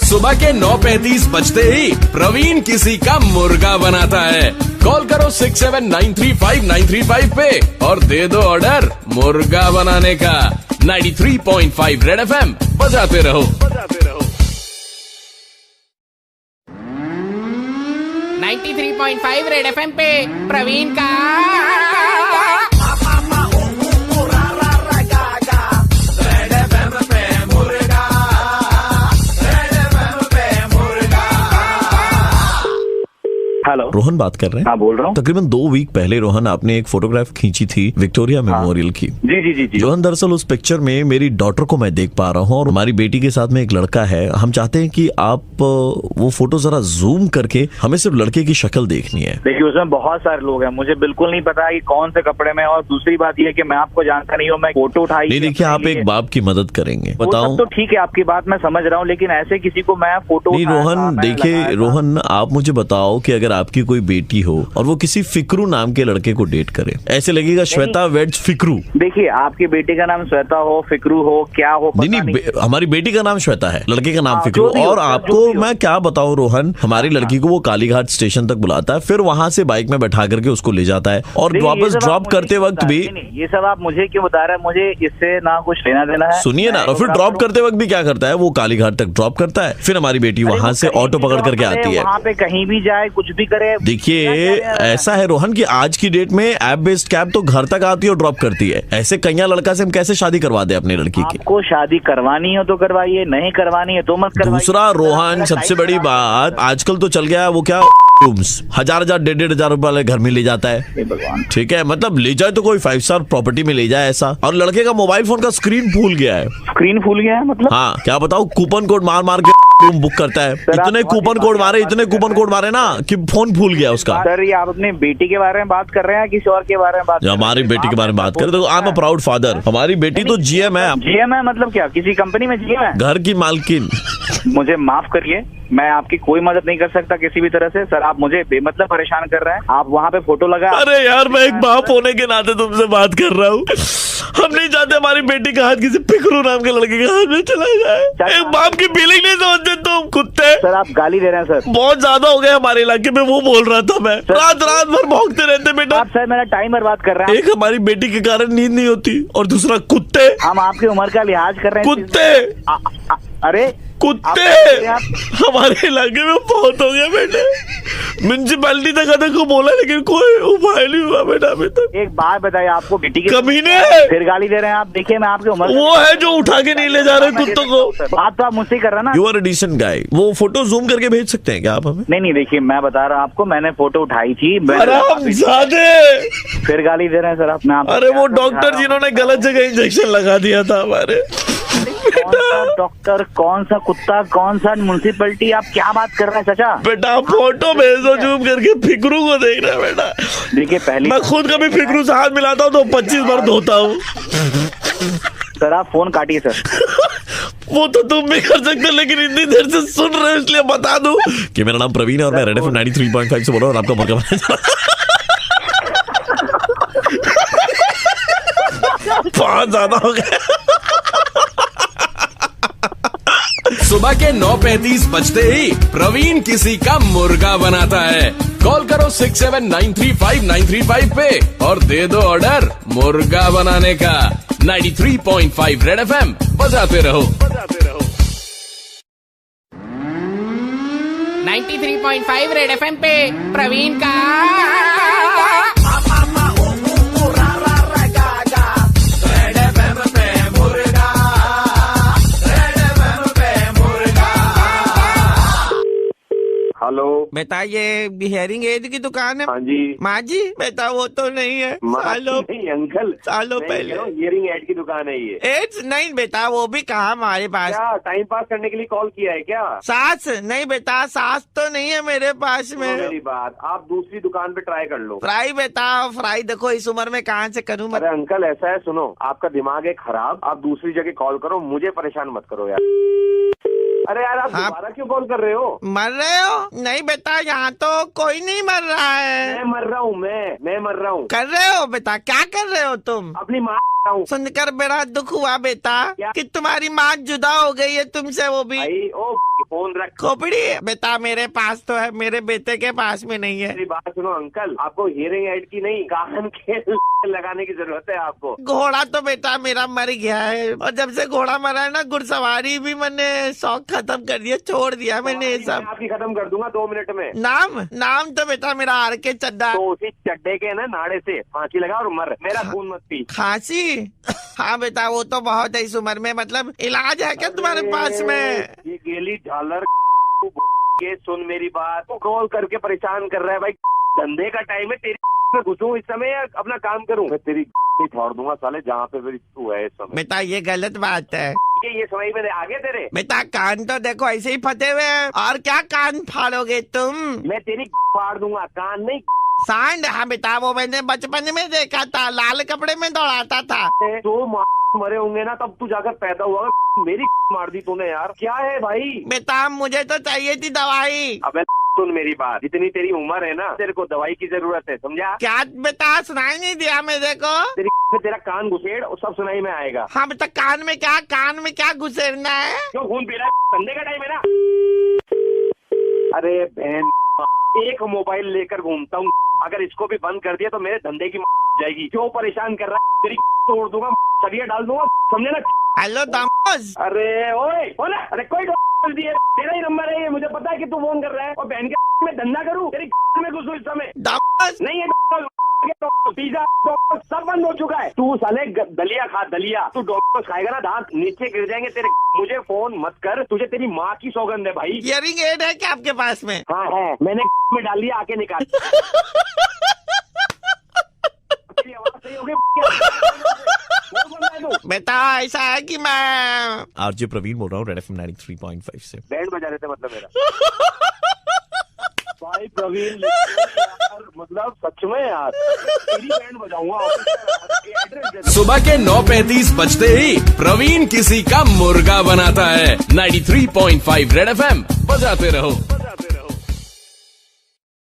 सुबह के 9:35 बजते ही प्रवीण किसी का मुर्गा बनाता है कॉल करो 67935935 पे और दे दो ऑर्डर मुर्गा बनाने का 93.5 रेड एफएम बजाते रहो 93.5 रेड एफएम पे प्रवीण का हेलो रोहन बात कर रहे हैं हाँ बोल रहा हूँ तकरीबन 2 वीक पहले रोहन आपने एक फोटोग्राफ खींची थी विक्टोरिया मेमोरियल की जी रोहन दरअसल उस पिक्चर में मेरी डॉटर को मैं देख पा रहा हूँ और हमारी बेटी के साथ में एक लड़का है हम चाहते हैं कि आप वो फोटो जरा जूम करके हमें सिर्फ लड़के की शक्ल देखनी है देखिए उसमें बहुत सारे लोग हैं मुझे बिल्कुल नहीं पता कि कौन से कपड़े में और दूसरी बात यह कि मैं आपको जानता नहीं हूँ मैं फोटो उठाई नहीं देखिए आप एक बाप की मदद करेंगे बताओ तो ठीक है आपकी बात मैं समझ रहा हूँ लेकिन ऐसे किसी को मैं फोटो नहीं रोहन देखिए रोहन आप मुझे बताओ कि अगर आपकी कोई बेटी हो और वो किसी फिक्रू नाम के लड़के को डेट करे ऐसे लगेगा श्वेता वेड्स फिक्रू देखिए आपकी बेटी का नाम श्वेता हो फिक्रू हो क्या हो नहीं हमारी बेटी का नाम श्वेता है लड़के का नाम फिक्रू और आपको मैं क्या बताऊं रोहन हमारी लड़की को वो कालीघाट स्टेशन तक बुलाता है फिर वहाँ से बाइक में बैठा करके उसको ले जाता है और वापस ड्रॉप करते वक्त भी ये सब आप मुझे क्यों बता रहे हैं मुझे इससे ना कुछ लेना देना है सुनिए ना और फिर ड्रॉप करते वक्त भी क्या करता है वो कालीघाट तक ड्रॉप करता है फिर हमारी बेटी वहाँ से ऑटो पकड़ करके आती है वहाँ पे कहीं भी जाए कुछ भी करे देखिए ऐसा है रोहन कि आज की डेट में ऐप बेस्ड कैब तो घर तक आती है और ड्रॉप करती है ऐसे कन्या लड़का से हम कैसे शादी करवा दे अपनी लड़की की आपको शादी करवानी हो तो करवाइए नहीं करवानी है तो मत करवाइए दूसरा रोहन सबसे बड़ी बात आजकल तो चल गया वो क्या रूम्स 1000 1,500 रुपए वाले घर में ले जाता है ठीक है मतलब ले जाए तो कोई 5 स्टार प्रॉपर्टी में ले जाए ऐसा और लड़के का मोबाइल फोन का स्क्रीन फूल गया है मतलब हाँ क्या बताओ कूपन कोड मार के रूम बुक करता है इतने कूपन कोड मारे ना कि फोन फूल गया उसका सर ये आप अपनी बेटी के बारे में बात कर रहे हैं किसी और के बारे में बात हमारी बेटी के बारे में बात करें तो I am a proud father हमारी बेटी तो जीएम है मतलब क्या किसी कंपनी में जीएम है घर की मालकिन मुझे माफ करिए मैं आपकी कोई मदद नहीं कर सकता किसी भी तरह से सर आप मुझे बेमतलब परेशान कर रहे हैं आप वहाँ पे फोटो लगा अरे यार मैं एक बाप होने के नाते तुमसे बात कर रहा हूँ हम नहीं चाहते हमारी बेटी का हाथ किसी फिक्रू नाम के लड़के के हाथ में चला जाए एक बाप की फीलिंग नहीं समझते तुम कुत्ते सर आप गाली दे रहे हैं सर बहुत ज्यादा हो गया हमारे इलाके में वो बोल रहा था मैं रात भर भौंकते रहते बेटा आप सर मेरा टाइम बर्बाद कर रहे हैं एक हमारी बेटी के कारण नींद नहीं होती और दूसरा कुत्ते हम आपकी उम्र का लिहाज कर रहे हैं कुत्ते अरे कुत्ते हमारे इलाके में बहुत हो गया बेटे। म्यूनसिपैलिटी तक आने को बोला लेकिन कोई उपाय नहीं हुआ बेटा अभी तक। एक बात बताइए, आपको बेटी की कमीने फिर गाली दे रहे हैं आप। देखिए मैं आपकी उम्र वो है जो उठा के नहीं ले जा रहे कुत्तों को। बात तो आप मुझसे कर रहे हैं ना। You are a decent guy. वो फोटो जूम करके भेज सकते हैं क्या आप हमें? नहीं देखिए मैं बता रहा हूँ आपको, मैंने फोटो उठाई थी। फिर गाली दे रहे हैं सर आप। अरे वो डॉक्टर जिन्होंने गलत जगह इंजेक्शन लगा दिया था हमारे। डॉक्टर कौन सा कुत्ता कौन सा म्यूनसिपैलिटी, आप क्या बात कर रहे हैं चाचा? बेटा फोटो भेज दो जूम करके, फिक्रू को देख रहा है बेटा। देखिए पहले मैं खुद कभी फिक्रू से हाथ मिलाता हूँ तो 25 बार धोता हूँ। सर आप फोन काटिए सर। वो तो तुम भी कर सकते, लेकिन इतनी देर से सुन रहे हो इसलिए बता दूं कि मेरा नाम प्रवीण है और मैं रेड एफएम 93.5 से बोल रहा हूँ और आपका मुर्गा बनाने जा रहा हूं। बहुत ज्यादा हो गया। सुबह के 9:35 बजते ही प्रवीण किसी का मुर्गा बनाता है। कॉल करो 67935935 पे और दे दो ऑर्डर मुर्गा बनाने का। 93.5 रेड एफएम बजाते रहो। 93.5 रेड एफएम पे प्रवीण का हेलो बेटा ये हियरिंग एड की दुकान है? हाँ जी। माँ जी बेटा वो तो नहीं है, सालों नहीं अंकल, सालों पहले हियरिंग एड की दुकान है ये। एड्स नहीं बेटा, वो भी कहाँ हमारे पास। क्या टाइम पास करने के लिए कॉल किया है क्या? सास नहीं बेटा, सास तो नहीं है मेरे पास में। मेरी बात, आप दूसरी दुकान पे ट्राई कर लो। फ्राई बेटा फ्राई, देखो इस उम्र में कहाँ से करूँ। अरे अंकल ऐसा है, सुनो आपका दिमाग है खराब, आप दूसरी जगह कॉल करो, मुझे परेशान मत करो यार। अरे यार आप दोबारा क्यों कॉल कर रहे हो? मर रहे हो? नहीं बेटा यहाँ तो कोई नहीं मर रहा है। मैं मर रहा हूँ, मैं मर रहा हूँ। कर रहे हो बेटा? क्या कर रहे हो तुम? अपनी माँ सुनकर बड़ा दुख हुआ बेटा कि तुम्हारी माँ जुदा हो गई है तुमसे, वो भी। ओ फोन रख। खोपड़ी बेटा मेरे पास तो है, मेरे बेटे के पास में नहीं है। मेरी बात सुनो अंकल, आपको हियरिंग एड की नहीं कान के लगाने की जरूरत है आपको। घोड़ा तो बेटा मेरा मर गया है, और जब से घोड़ा मरा है ना घुड़सवारी भी मैंने शौक खत्म कर दिया, छोड़ दिया मैंने ये सब। आपकी खत्म कर दूंगा 2 मिनट में। नाम तो बेटा मेरा आर के चड्डा। तो उसी चड्डे के ना नाड़े से फांसी लगा और मर, मेरा खून मत पी। खांसी? हाँ बेटा वो तो बहुत है इस उम्र में। मतलब इलाज है क्या तुम्हारे पास में? ये गेली झालर के सुन मेरी बात, तो कॉल करके परेशान कर रहा है भाई। धंधे का टाइम है, तेरी में घुसूं इस समय या अपना काम करूं? मैं तेरी छोड़ दूंगा साले जहाँ पे मेरी तू है इस समय। बेटा ये गलत बात है। ये समय में आगे तेरे बेटा कान तो देखो ऐसे ही फटे हुए हैं, और क्या कान फाड़ोगे तुम? मैं तेरी फाड़ दूंगा, कान नहीं सांड। हाँ बेटा वो मैंने बचपन में देखा था, लाल कपड़े में दौड़ाता था। तो मरे होंगे ना तब तू जाकर पैदा हुआ, मेरी मार दी तूने यार। क्या है भाई? बेटा मुझे तो चाहिए थी दवाई। अबे सुन मेरी बात, जितनी तेरी उम्र है ना तेरे को दवाई की जरूरत है, समझा? क्या बेटा सुनाई नहीं दिया मेरे को? तेरा कान घुसेड़ और सब सुनाई में आएगा। हाँ बेटा कान में क्या घुसेड़ना है? क्यों खून पी रहा है? धंधे का टाइम है ना। अरे बहन, एक मोबाइल लेकर घूमता हूँ, अगर इसको भी बंद कर दिया तो मेरे धंधे की जाएगी। क्यों परेशान कर रहा है? तेरी तोड़ दूंगा, सरिया डाल दूंगा, समझे ना? हेलो दामोस। अरे ओए बोला, अरे कोई दिए, तेरा ही नंबर है ये, मुझे पता है कि तू फोन कर रहा है। और बहन के मैं धंधा करूँ, तेरी में घुसूं इस समय? दामोस नहीं है, पिज्जा सब बंद हो चुका है। तू साले दलिया खा, दलिया। तू डॉक्टर खाएगा ना दांत नीचे गिर जाएंगे तेरे। मुझे फोन मत कर, तुझे तेरी माँ की सौगंध है भाई। हियरिंग एड है क्या आपके पास में? हाँ है, मैंने में डाल दिया, आके निकाल। आवाज सही हो गई? बेटा ऐसा है कि मैं आरजे प्रवीण बोल रहा हूँ रेड एफएम 93.5 से। बैंड बजा रहे थे मतलब मेरा भाई प्रवीण मतलब सच में यार तेरी बैंड बजाऊंगा। सुबह के 9:35 बजते ही प्रवीण किसी का मुर्गा बनाता है। 93.5 रेड एफएम बजाते रहो।